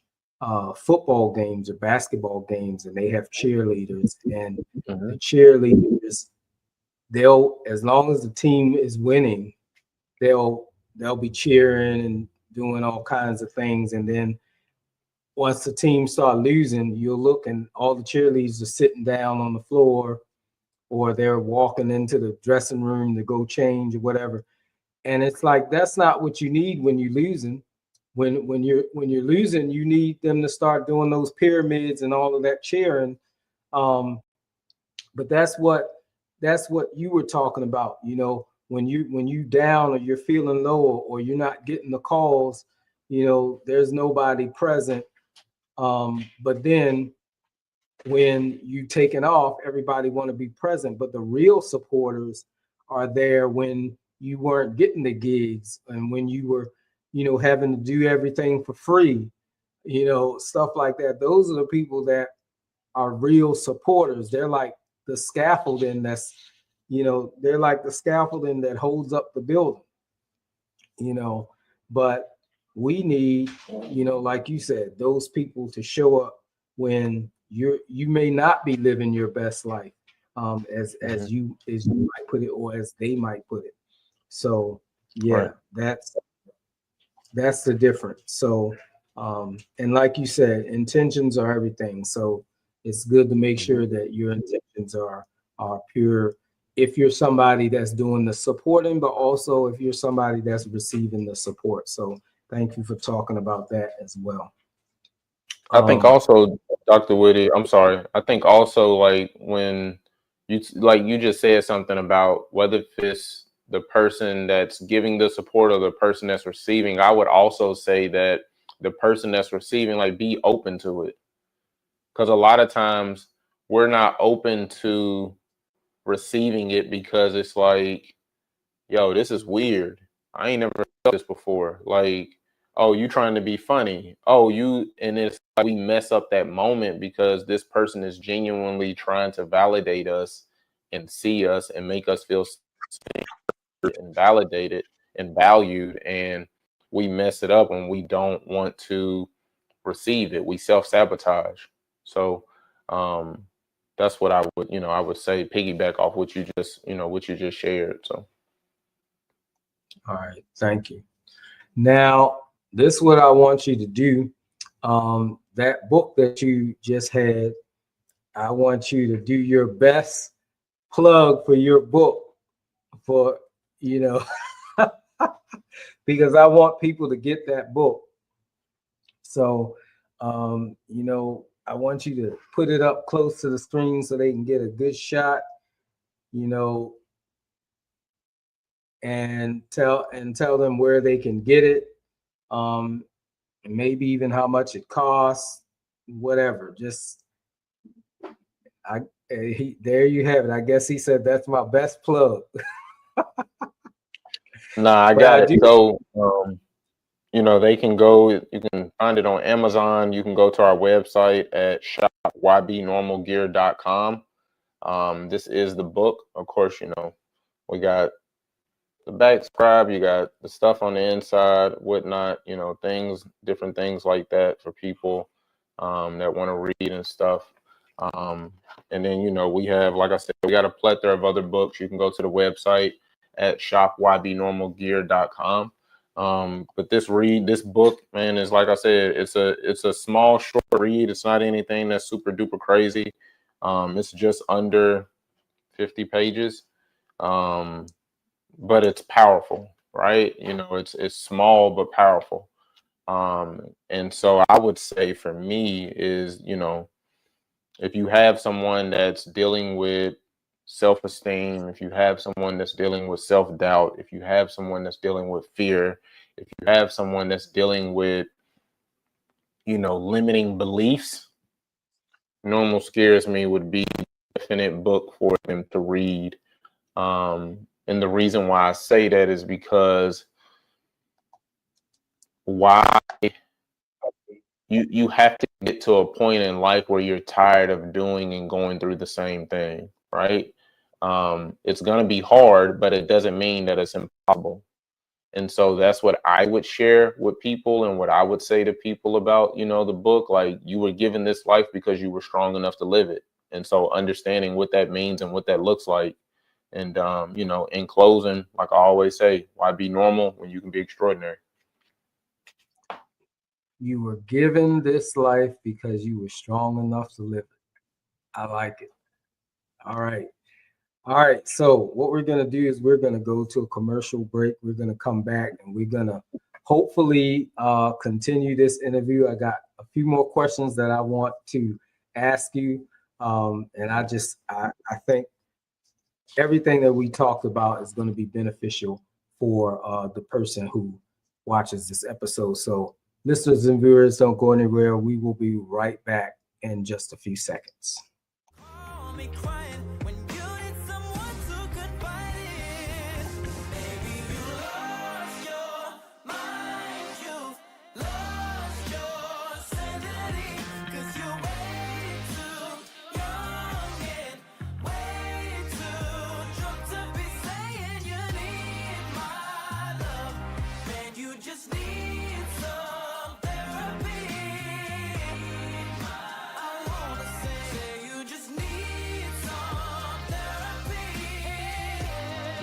football games or basketball games and they have cheerleaders, and the cheerleaders, they'll, as long as the team is winning, they'll be cheering and doing all kinds of things. And then once the team start losing, you'll look and all the cheerleaders are sitting down on the floor, or they're walking into the dressing room to go change or whatever. And it's like, that's not what you need when you're losing. When you're losing, you need them to start doing those pyramids and all of that cheering. But that's what you were talking about. When you down, or you're feeling low, or you're not getting the calls, there's nobody present. But then when you taking off, everybody want to be present. But the real supporters are there when you weren't getting the gigs, and when you were, having to do everything for free, stuff like that. Those are the people that are real supporters. They're like the scaffolding they're like the scaffolding that holds up the building, but we need, like you said, those people to show up when you may not be living your best life, as you might put it, or as they might put it. So yeah, right. That's the difference. So and like you said, intentions are everything. So it's good to make sure that your intentions are pure, if you're somebody that's doing the supporting, but also if you're somebody that's receiving the support. So thank you for talking about that as well. I think also, Dr. Whitty, I'm sorry. I think also, like, when you just said something about whether it's the person that's giving the support or the person that's receiving, I would also say that the person that's receiving, like, be open to it. Because a lot of times we're not open to receiving it because it's like, yo, this is weird. I ain't never felt this before. Like, oh, you trying to be funny. Oh, and it's like we mess up that moment because this person is genuinely trying to validate us and see us and make us feel and validated and valued. And we mess it up when we don't want to receive it. We self-sabotage. So that's what I would say, piggyback off what you just shared. So all right, thank you. Now, this is what I want you to do. That book that you just had, I want you to do your best plug for your book, for, because I want people to get that book. So, I want you to put it up close to the screen so they can get a good shot, and tell them where they can get it, and maybe even how much it costs, whatever. Just there you have it. I guess he said that's my best plug. Nah, I got it. So they can go, you can find it on Amazon. You can go to our website at shop.Y.B.Normal.gear.com. This is the book. Of course, we got the back scribe, you got the stuff on the inside, whatnot, different things like that for people that want to read and stuff. And then, we have, like I said, we got a plethora of other books. You can go to the website at shop.Y.B.Normal.gear.com. But this book, man, is, like I said, it's a small, short read. It's not anything that's super duper crazy. It's just under 50 pages. But it's powerful, right? It's small but powerful. And so I would say for me is, if you have someone that's dealing with self-esteem, if you have someone that's dealing with self-doubt, if you have someone that's dealing with fear, if you have someone that's dealing with, limiting beliefs, Normal Scares Me would be a definite book for them to read. And the reason why I say that is because why you have to get to a point in life where you're tired of doing and going through the same thing, right? It's going to be hard, but it doesn't mean that it's impossible. And so that's what I would share with people, and what I would say to people about, the book. Like, you were given this life because you were strong enough to live it. And so understanding what that means and what that looks like. And, in closing, like I always say, why be normal when you can be extraordinary? You were given this life because you were strong enough to live it. I like it. All right. All right. So what we're going to do is we're going to go to a commercial break. We're going to come back and we're going to hopefully continue this interview. I got a few more questions that I want to ask you. And I think everything that we talked about is going to be beneficial for the person who watches this episode. So listeners and viewers, don't go anywhere. We will be right back in just a few seconds.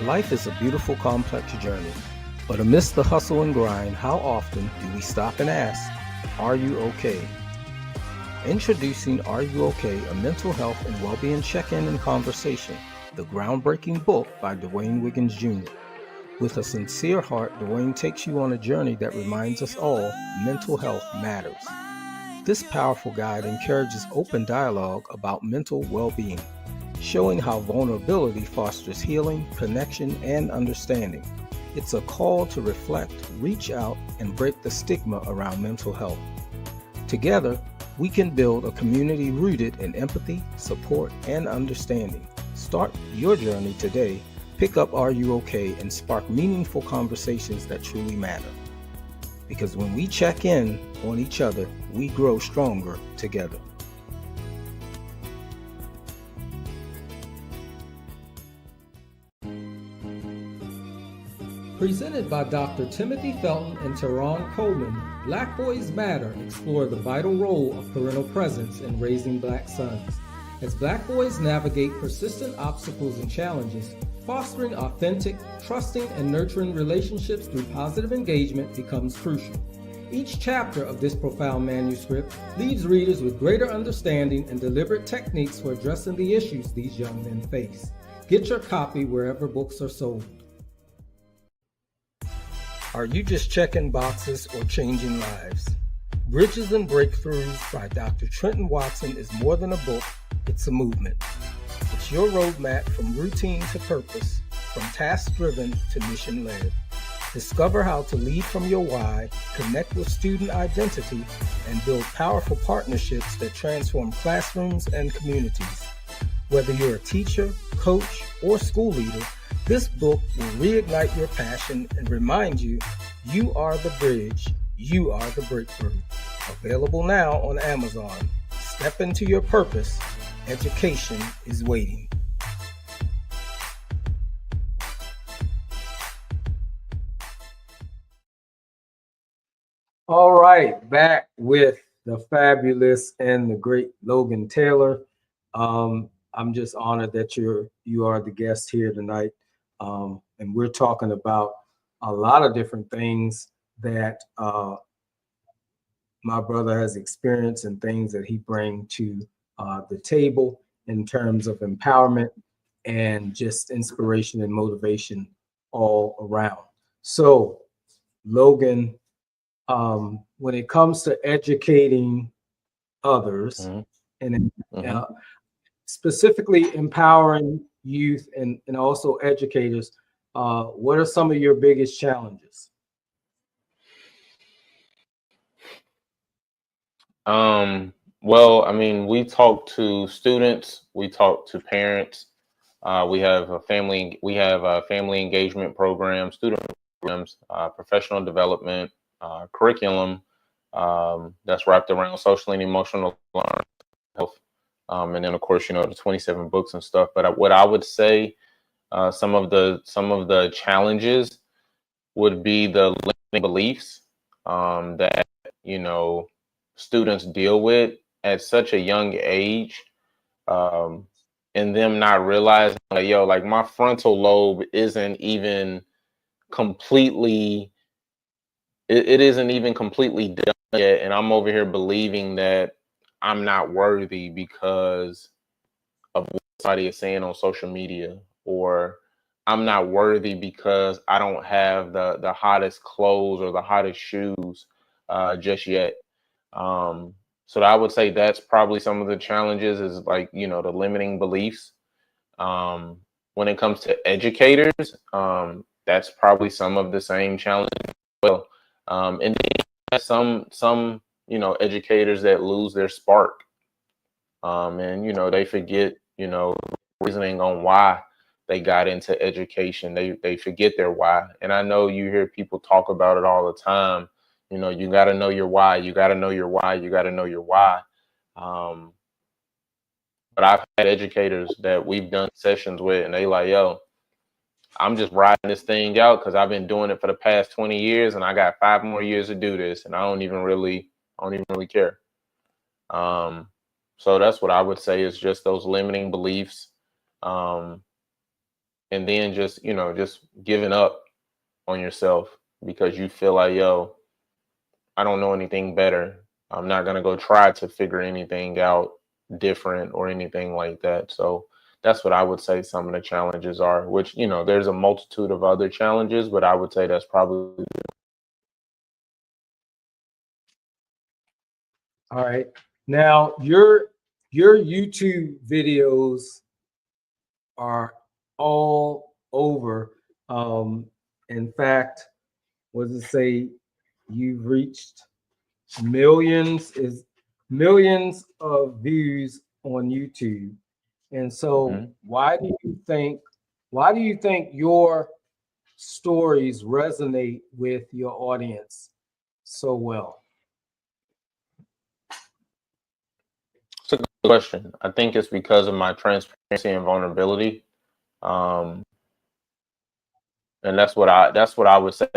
Life is a beautiful, complex journey, but amidst the hustle and grind, how often do we stop and ask, are you okay? Introducing Are You Okay? A mental health and well-being check-in and conversation, the groundbreaking book by Dwayne Wiggins Jr. With a sincere heart, Dwayne takes you on a journey that reminds us all mental health matters. This powerful guide encourages open dialogue about mental well-being, showing how vulnerability fosters healing, connection, and understanding. It's a call to reflect, reach out, and break the stigma around mental health. Together, we can build a community rooted in empathy, support, and understanding. Start your journey today. Pick up Are You Okay? And spark meaningful conversations that truly matter. Because when we check in on each other, we grow stronger together. Presented by Dr. Timothy Felton and Teron Coleman, Black Boys Matter explore the vital role of parental presence in raising Black sons. As Black boys navigate persistent obstacles and challenges, fostering authentic, trusting, and nurturing relationships through positive engagement becomes crucial. Each chapter of this profound manuscript leaves readers with greater understanding and deliberate techniques for addressing the issues these young men face. Get your copy wherever books are sold. Are you just checking boxes or changing lives? Bridges and Breakthroughs by Dr. Trenton Watson is more than a book, it's a movement. It's your roadmap from routine to purpose, from task-driven to mission-led. Discover how to lead from your why, connect with student identity, and build powerful partnerships that transform classrooms and communities. Whether you're a teacher, coach, or school leader, this book will reignite your passion and remind you, you are the bridge, you are the breakthrough. Available now on Amazon. Step into your purpose. Education is waiting. All right, back with the fabulous and the great Logan Taylor. I'm just honored that you are the guest here tonight. And we're talking about a lot of different things that my brother has experienced and things that he brings to the table in terms of empowerment and just inspiration and motivation all around. So, Logan, when it comes to educating others and specifically empowering youth and also educators, what are some of your biggest challenges? Well, I mean, we talk to students, we talk to parents. We have a family engagement program, student programs, professional development, curriculum, that's wrapped around social and emotional learning, health. And then of course, you know, the 27 books and stuff. But what I would say, some of the challenges would be the limiting beliefs that, you know, students deal with at such a young age, and them not realizing, like, yo, like my frontal lobe isn't even completely, it isn't even completely done yet, and I'm over here believing that I'm not worthy because of what somebody is saying on social media, or I'm not worthy because I don't have the hottest clothes or the hottest shoes just yet. So I would say that's probably some of the challenges, is like, you know, the limiting beliefs. When it comes to educators, that's probably some of the same challenges as well. And then some, you know, educators that lose their spark, and, you know, they forget, you know, reasoning on why they got into education. They forget their why. And I know you hear people talk about it all the time. You know, you got to know your why. You got to know your why. You got to know your why. But I've had educators that we've done sessions with, and they like, yo, I'm just riding this thing out because I've been doing it for the past 20 years, and I got 5 more years to do this, and I don't even really care. So that's what I would say, is just those limiting beliefs, and then just, you know, just giving up on yourself because you feel like, yo, I don't know anything better. I'm not gonna go try to figure anything out different or anything like that. So that's what I would say some of the challenges are, which, you know, there's a multitude of other challenges, but I would say that's probably. All right. Now your YouTube videos are all over. In fact, what does it say? You've reached millions of views on YouTube. And so why do you think your stories resonate with your audience so well? It's a good question. I think it's because of my transparency and vulnerability. And that's what I would say,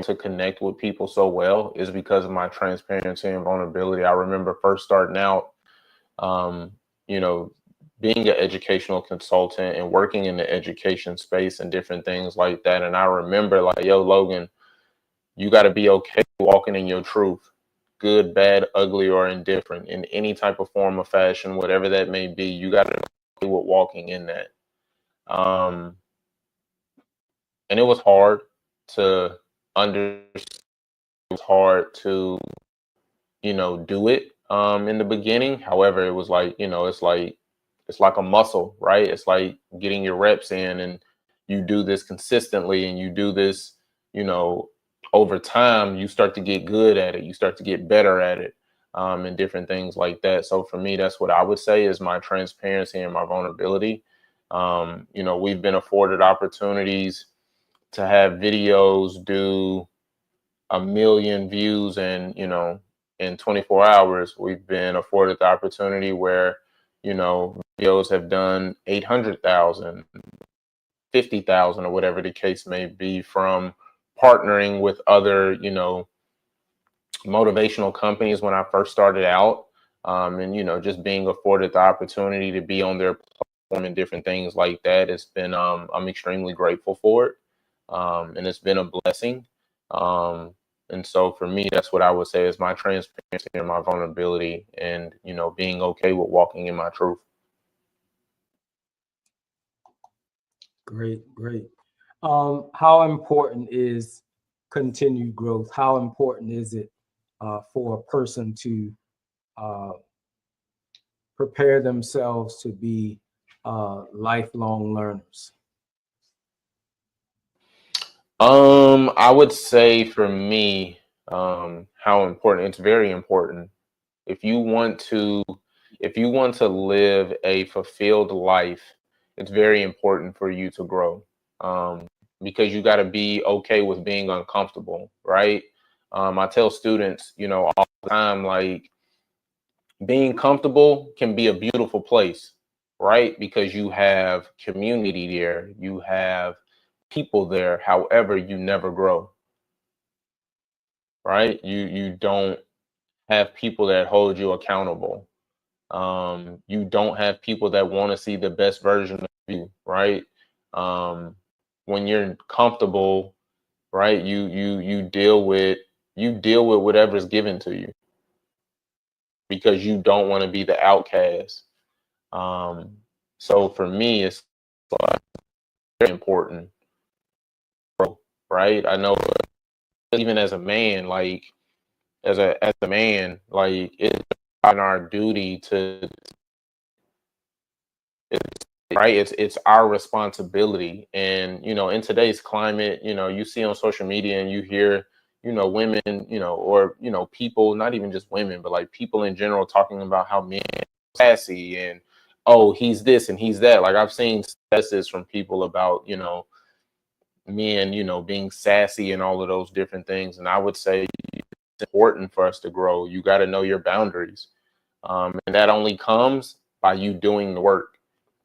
to connect with people so well, is because of my transparency and vulnerability. I remember first starting out, you know, being an educational consultant and working in the education space and different things like that. And I remember like, yo, Logan, you got to be okay walking in your truth, good, bad, ugly, or indifferent, in any type of form or fashion, whatever that may be. You got to be okay with walking in that. And it was hard to understand. It was hard to, you know, do it in the beginning. However, it was like, you know, it's like a muscle, right? It's like getting your reps in, and you do this consistently, and you do this, you know, over time, you start to get good at it. You start to get better at it, and different things like that. So for me, that's what I would say is my transparency and my vulnerability. You know, we've been afforded opportunities to have videos do 1 million views, and, you know, in 24 hours. We've been afforded the opportunity where, you know, videos have done 800,000, 50,000, or whatever the case may be, from partnering with other, you know, motivational companies when I first started out. And, you know, just being afforded the opportunity to be on their platform and different things like that. It's been, I'm extremely grateful for it. And it's been a blessing. And so for me, that's what I would say is my transparency and my vulnerability, and, you know, being okay with walking in my truth. Great, great. How important is continued growth? How important is it for a person to uh, prepare themselves to be lifelong learners? I would say for me, how important, it's very important. If you want to, live a fulfilled life, it's very important for you to grow. Because you got to be okay with being uncomfortable, right? I tell students, you know, all the time, like, being comfortable can be a beautiful place, right? Because you have community there, you have people there. However, you never grow, right? You don't have people that hold you accountable. You don't have people that want to see the best version of you, right? When you're comfortable, right, you deal with whatever's given to you because you don't want to be the outcast. So for me, it's like very important, right? I know even as a man, like as a man, like it's on our duty to, right? It's our responsibility. And, you know, in today's climate, you know, you see on social media and you hear, you know, women, you know, or, you know, people, not even just women, but like people in general talking about how men are sassy and, oh, he's this and he's that. Like I've seen statuses from people about, you know, men, you know, being sassy and all of those different things. And I would say it's important for us to grow. You got to know your boundaries. And that only comes by you doing the work.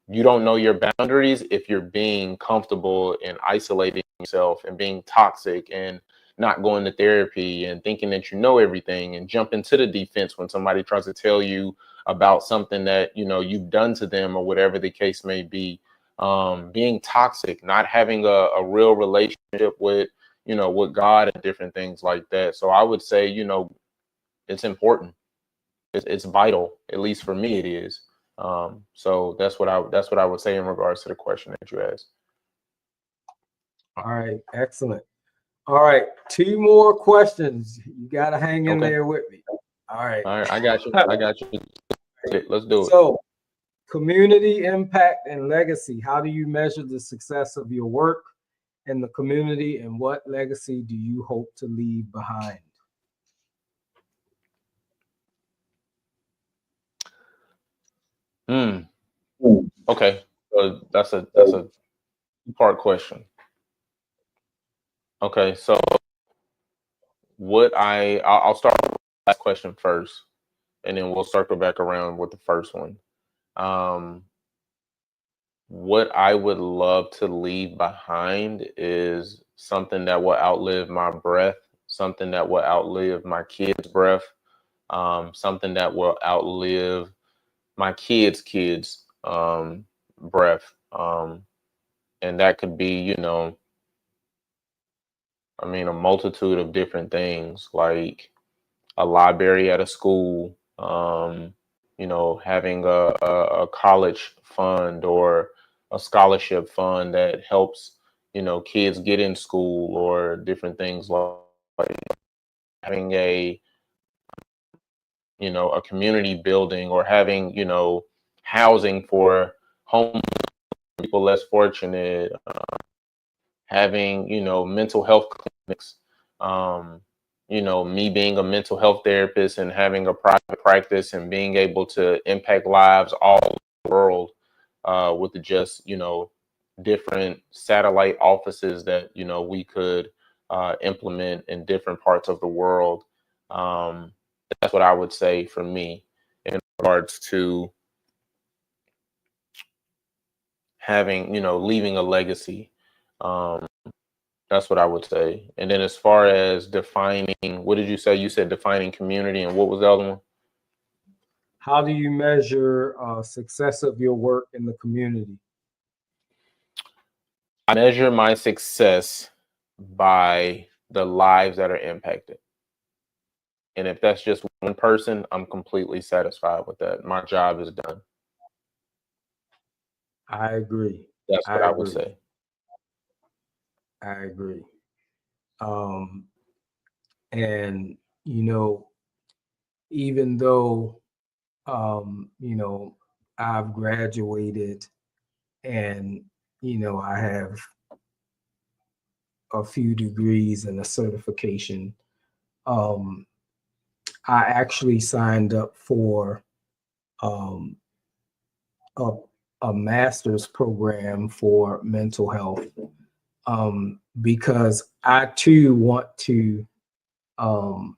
You don't know your boundaries if you're being comfortable and isolating yourself and being toxic and not going to therapy and thinking that you know everything and jump into the defense when somebody tries to tell you about something that, you know, you've done to them or whatever the case may be. Being toxic, not having a real relationship with, you know, with God and different things like that. So I would say, you know, it's important. It's vital, at least for me, it is. So that's what I would say in regards to the question that you asked. All right, excellent. All right, 2 more questions. You got to hang in there with me. All right. All right, I got you. I got you. Let's do it. So, community impact and legacy. How do you measure the success of your work in the community, and what legacy do you hope to leave behind? Okay, so that's a two-part question. Okay, so I'll start with the last question first, and then we'll circle back around with the first one. What I would love to leave behind is something that will outlive my breath, something that will outlive my kids' breath, something that will outlive my kids' breath. And that could be, you know, I mean, a multitude of different things, like a library at a school, you know, having a college fund or a scholarship fund that helps, you know, kids get in school, or different things like having a, you know, a community building, or having, you know, housing for homeless people less fortunate, having, you know, mental health clinics. You know, me being a mental health therapist and having a private practice and being able to impact lives all over the world, with the just, you know, different satellite offices that, you know, we could implement in different parts of the world. That's what I would say for me in regards to having, you know, leaving a legacy. That's what I would say. And then as far as defining, what did you say? You said defining community, and what was the other one? How do you measure success of your work in the community? I measure my success by the lives that are impacted. And if that's just one person, I'm completely satisfied with that. My job is done. I agree. That's what I would say. I agree. And, you know, even though, you know, I've graduated and, you know, I have a few degrees and a certification, I actually signed up for um, a, a master's program for mental health, because I too want to know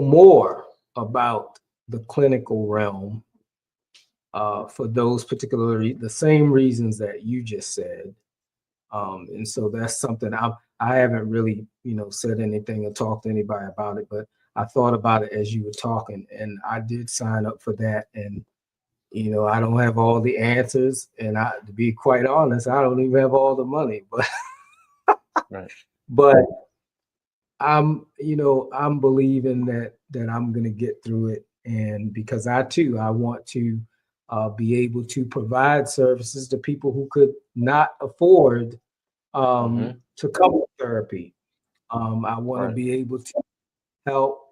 more about the clinical realm for those the same reasons that you just said. And so that's something I haven't really, said anything or talked to anybody about it, but I thought about it as you were talking, and I did sign up for that. And, I don't have all the answers, and to be quite honest, I don't even have all the money, but, Right. but I'm believing that I'm going to get through it. And because I want to be able to provide services to people who could not afford to come to therapy. I want to be able to help,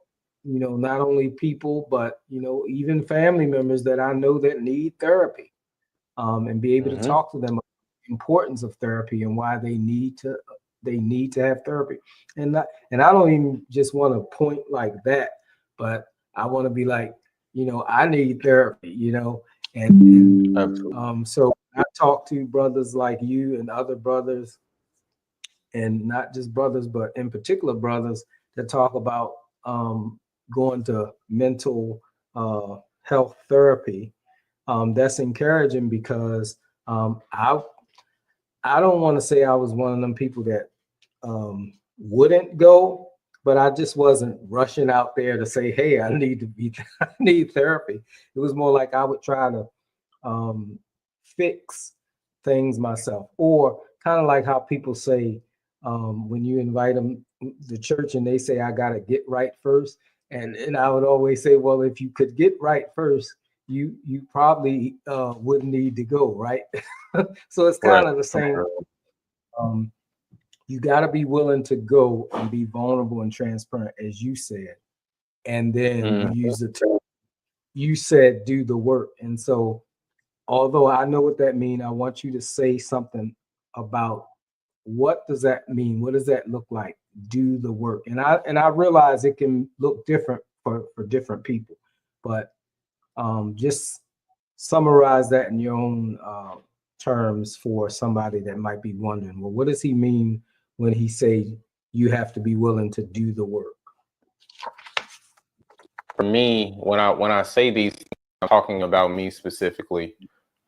not only people, but, even family members that I know that need therapy, and be able to talk to them about the importance of therapy and why they need to have therapy. And I don't even just want to point like that, but I want to be like, I need therapy, and so I talk to brothers like you and other brothers, and not just brothers, but in particular brothers that talk about going to mental health therapy. That's encouraging because I don't want to say I was one of them people that wouldn't go, but I just wasn't rushing out there to say, "Hey, I need therapy." It was more like I would try to fix things myself, or kind of like how people say when you invite them to church and they say, "I got to get right first," and I would always say, "Well, if you could get right first, you probably wouldn't need to go, right?" So it's kind of the same. You got to be willing to go and be vulnerable and transparent, as you said, and then you use the term. You said do the work, and so although I know what that means, I want you to say something about what does that mean? What does that look like? Do the work. And I realize it can look different for different people, but just summarize that in your own terms for somebody that might be wondering, well, what does he mean when he say you have to be willing to do the work? For me, when I say these, I'm talking about me specifically,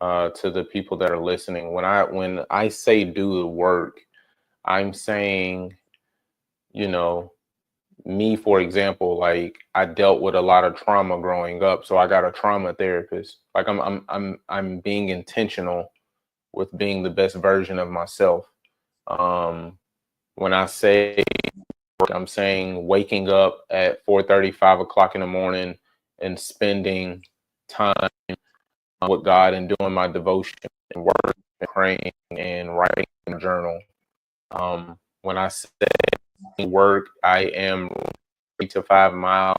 to the people that are listening. When I say do the work, I'm saying, me, for example, like I dealt with a lot of trauma growing up, so I got a trauma therapist. Like I'm being intentional with being the best version of myself. When I say work, I'm saying waking up at 4:30, 5 o'clock in the morning and spending time with God and doing my devotion and work and praying and writing in a journal. When I say work, I am 3 to 5 miles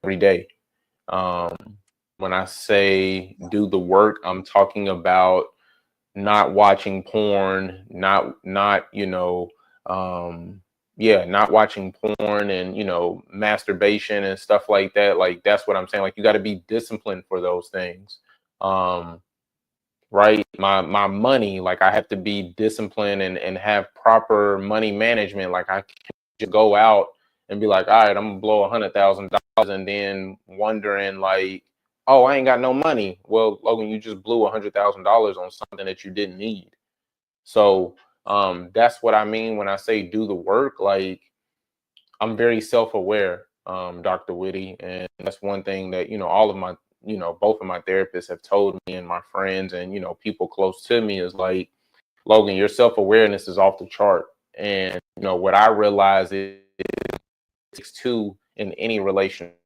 every day. When I say do the work, I'm talking about not watching porn, not watching porn and masturbation and stuff like that. Like that's what I'm saying. Like you got to be disciplined for those things. Right? My money, like I have to be disciplined and have proper money management. Like I can't just go out and be like, all right, I'm gonna blow $100,000 and then wondering like, oh, I ain't got no money. Well, Logan, you just blew $100,000 on something that you didn't need. So that's what I mean when I say do the work. Like I'm very self-aware, Dr. Whitty, and that's one thing that all of my both of my therapists have told me, and my friends and people close to me is like, Logan, your self-awareness is off the chart. And what I realize is it's two in any relationship,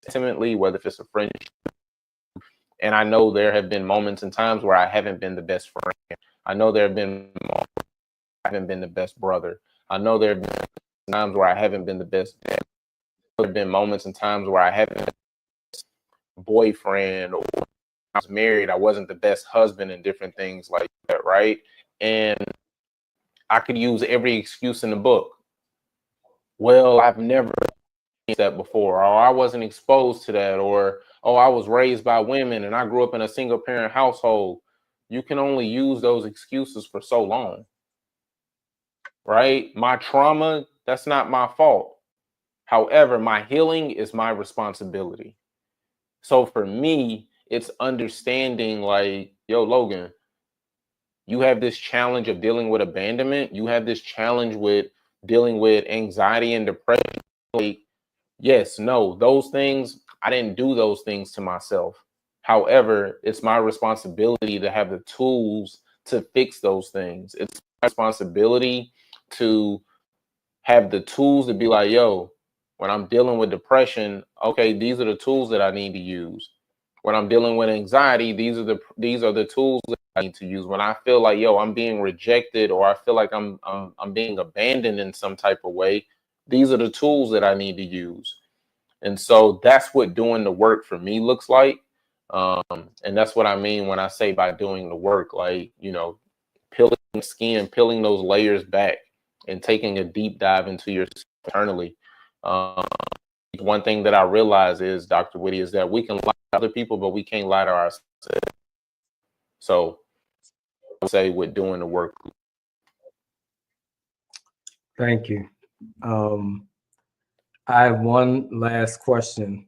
intimately, whether if it's a friendship. And I know there have been moments and times where I haven't been the best friend. I know there have been moments where I haven't been the best brother. I know there have been times where I haven't been the best dad. There have been moments and times where I haven't been the best boyfriend, or I was married, I wasn't the best husband, and different things like that, right? And I could use every excuse in the book. Well, I've never seen that before, or I wasn't exposed to that, or I was raised by women and I grew up in a single parent household. You can only use those excuses for so long, right? My trauma That's not my fault. However, my healing is my responsibility. So for me, it's understanding like, yo, Logan, you have this challenge of dealing with abandonment. You have this challenge with dealing with anxiety and depression. Like, yes, no, those things, I didn't do those things to myself. However, it's my responsibility to have the tools to fix those things. It's my responsibility to have the tools to be like, yo, when I'm dealing with depression, okay, these are the tools that I need to use. When I'm dealing with anxiety, these are the tools that I need to use. When I feel like, yo, I'm being rejected, or I feel like I'm being abandoned in some type of way, these are the tools that I need to use. And so that's what doing the work for me looks like. And that's what I mean when I say by doing the work, like, you know, peeling the skin, peeling those layers back, and taking a deep dive into yourself internally. One thing that I realize is, Dr. Whitty, is that we can lie to other people, but we can't lie to ourselves. So I would say with doing the work. Thank you. I have one last question,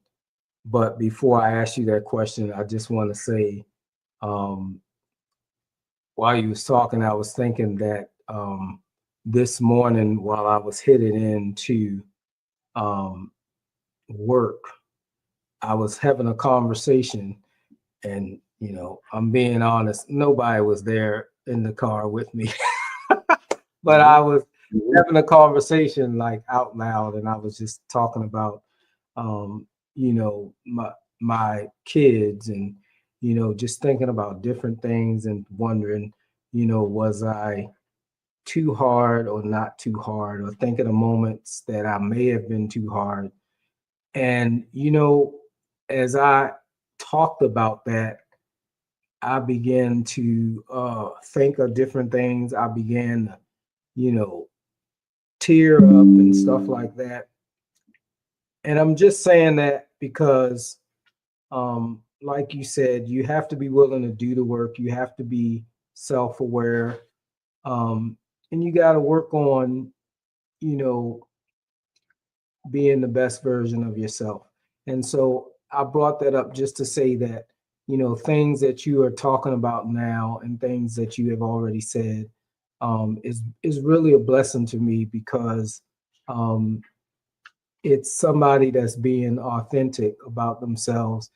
but before I ask you that question, I just want to say, while you was talking, I was thinking that this morning while I was headed into work, I was having a conversation, and you know, I'm being honest, nobody was there in the car with me, but I was having a conversation like out loud, and I was just talking about you know, my kids, and you know, just thinking about different things and wondering, you know, was I too hard or not too hard, or thinking of moments that I may have been too hard. And you know, as I talked about that, I began to think of different things. I began to, you know, tear up and stuff like that. And I'm just saying that because, like you said, you have to be willing to do the work. You have to be self-aware, and you got to work on, you know, being the best version of yourself. And so I brought that up just to say that, you know, things that you are talking about now and things that you have already said is really a blessing to me, because it's somebody that's being authentic about themselves.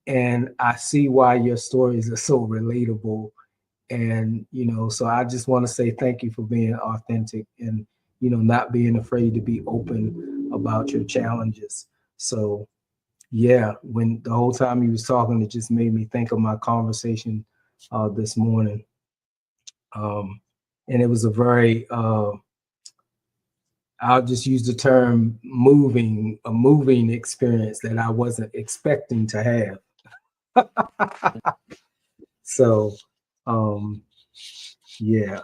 And I see why your stories are so relatable. And, you know, so I just want to say thank you for being authentic and, you know, not being afraid to be open about your challenges. So, yeah, when the whole time you was talking, it just made me think of my conversation this morning. And it was a very, I'll just use the term a moving experience that I wasn't expecting to have. So, yeah.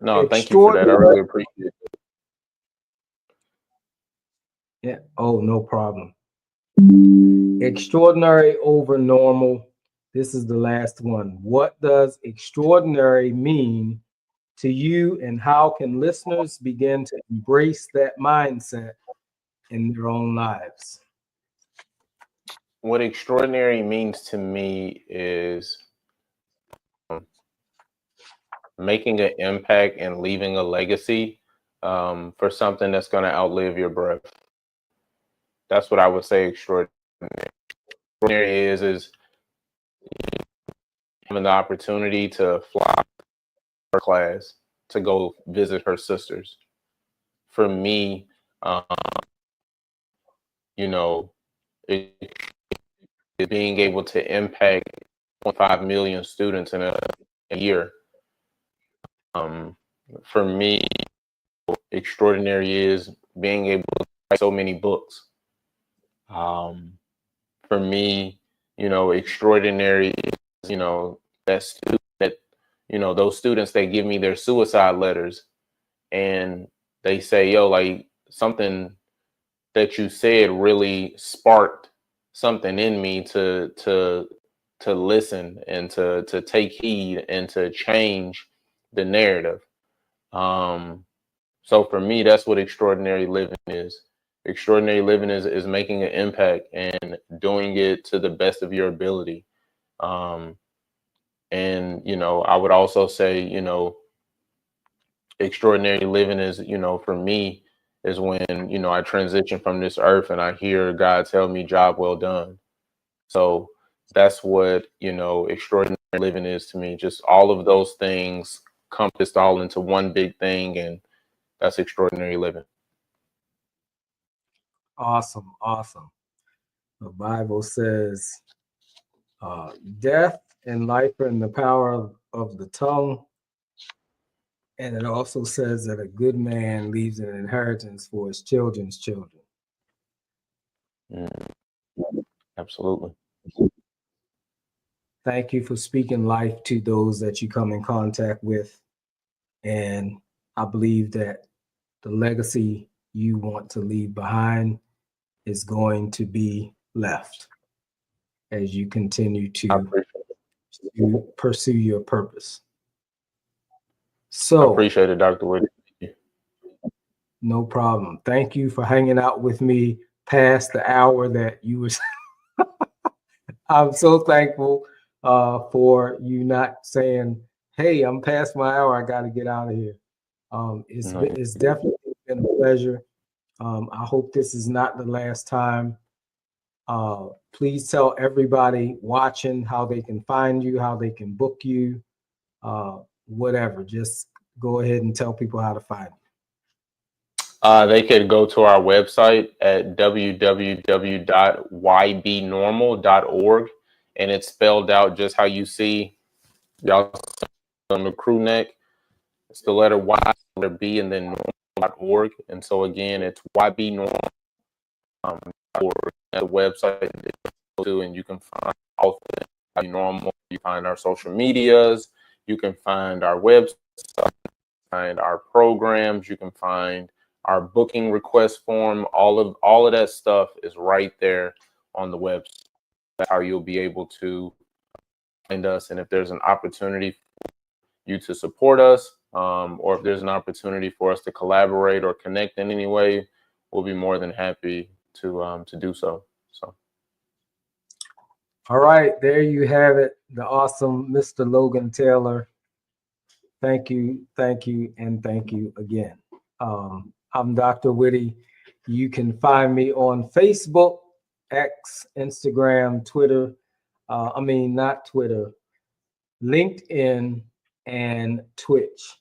No, thank you for that. I really appreciate it. Yeah. Oh, no problem. Extraordinary over normal. This is the last one. What does extraordinary mean to you, and how can listeners begin to embrace that mindset in their own lives? What extraordinary means to me is making an impact and leaving a legacy for something that's going to outlive your breath. That's what I would say extraordinary is having the opportunity to fly her class to go visit her sisters. For me, you know, being able to impact 1.5 million students in a year. For me, extraordinary is being able to write so many books. For me, you know, extraordinary is, you know, that student that, you know, those students that give me their suicide letters and they say, yo, like something that you said really sparked something in me to listen and to take heed and to change the narrative. So for me, that's what extraordinary living is. Extraordinary living is making an impact and doing it to the best of your ability. And, I would also say, extraordinary living is, for me, is when, I transition from this earth and I hear God tell me, job well done. So that's what, extraordinary living is to me. Just all of those things compassed all into one big thing. And that's extraordinary living. Awesome. Awesome. The Bible says, death and life are in the power of the tongue. And it also says that a good man leaves an inheritance for his children's children. Absolutely. Thank you for speaking life to those that you come in contact with. And I believe that the legacy you want to leave behind is going to be left as you continue to pursue your purpose. So I appreciate it, Dr. Whitty. No problem. Thank you for hanging out with me past the hour that you was. I'm so thankful for you not saying, "Hey, I'm past my hour. I got to get out of here." It's definitely been a pleasure. I hope this is not the last time. Please tell everybody watching how they can find you, how they can book you, whatever. Just go ahead and tell people how to find you. They could go to our website at www.Y.B.Normal.org, and it's spelled out just how you see y'all on the crew neck. It's the letter Y, letter B, and then normal.org. And so again, it's Y.B.Normal.org. The website too, and you can find all of normal. You find our social medias. You can find our website. Find our programs. You can find our booking request form. All of that stuff is right there on the website. That's how you'll be able to find us. And if there's an opportunity for you to support us, or if there's an opportunity for us to collaborate or connect in any way, we'll be more than happy to do so. All right, there you have it, the awesome Mr. Logan Taylor. Thank you, and thank you again. I'm Dr. Whitty. You can find me on Facebook, X, Instagram, Twitter. Not Twitter, LinkedIn, and Twitch.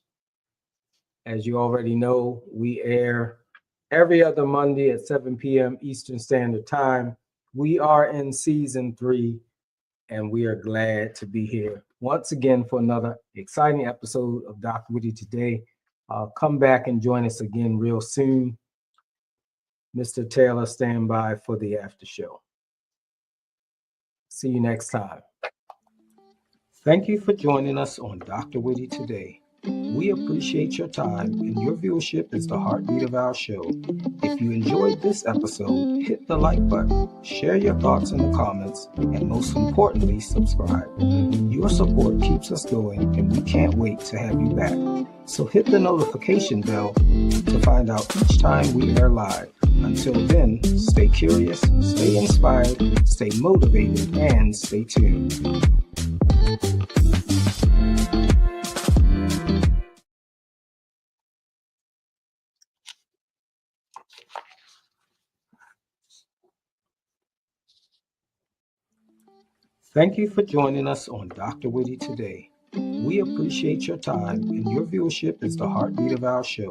As you already know, we air every other Monday at 7 p.m. Eastern Standard Time. We are in season 3, and we are glad to be here once again for another exciting episode of DrWhitty Today. Come back and join us again real soon. Mr. Taylor, stand by for the after show. See you next time. Thank you for joining us on DrWhitty Today. We appreciate your time, and your viewership is the heartbeat of our show. If you enjoyed this episode, hit the like button, share your thoughts in the comments, and most importantly, subscribe. Your support keeps us going, and we can't wait to have you back. So hit the notification bell to find out each time we air live. Until then, stay curious, stay inspired, stay motivated, and stay tuned. Thank you for joining us on DrWhitty Today. We appreciate your time, and your viewership is the heartbeat of our show.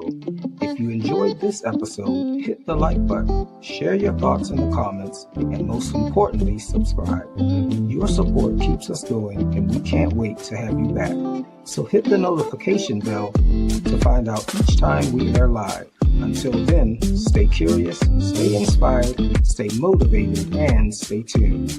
If you enjoyed this episode, hit the like button, share your thoughts in the comments, and most importantly, subscribe. Your support keeps us going, and we can't wait to have you back. So hit the notification bell to find out each time we air live. Until then, stay curious, stay inspired, stay motivated, and stay tuned.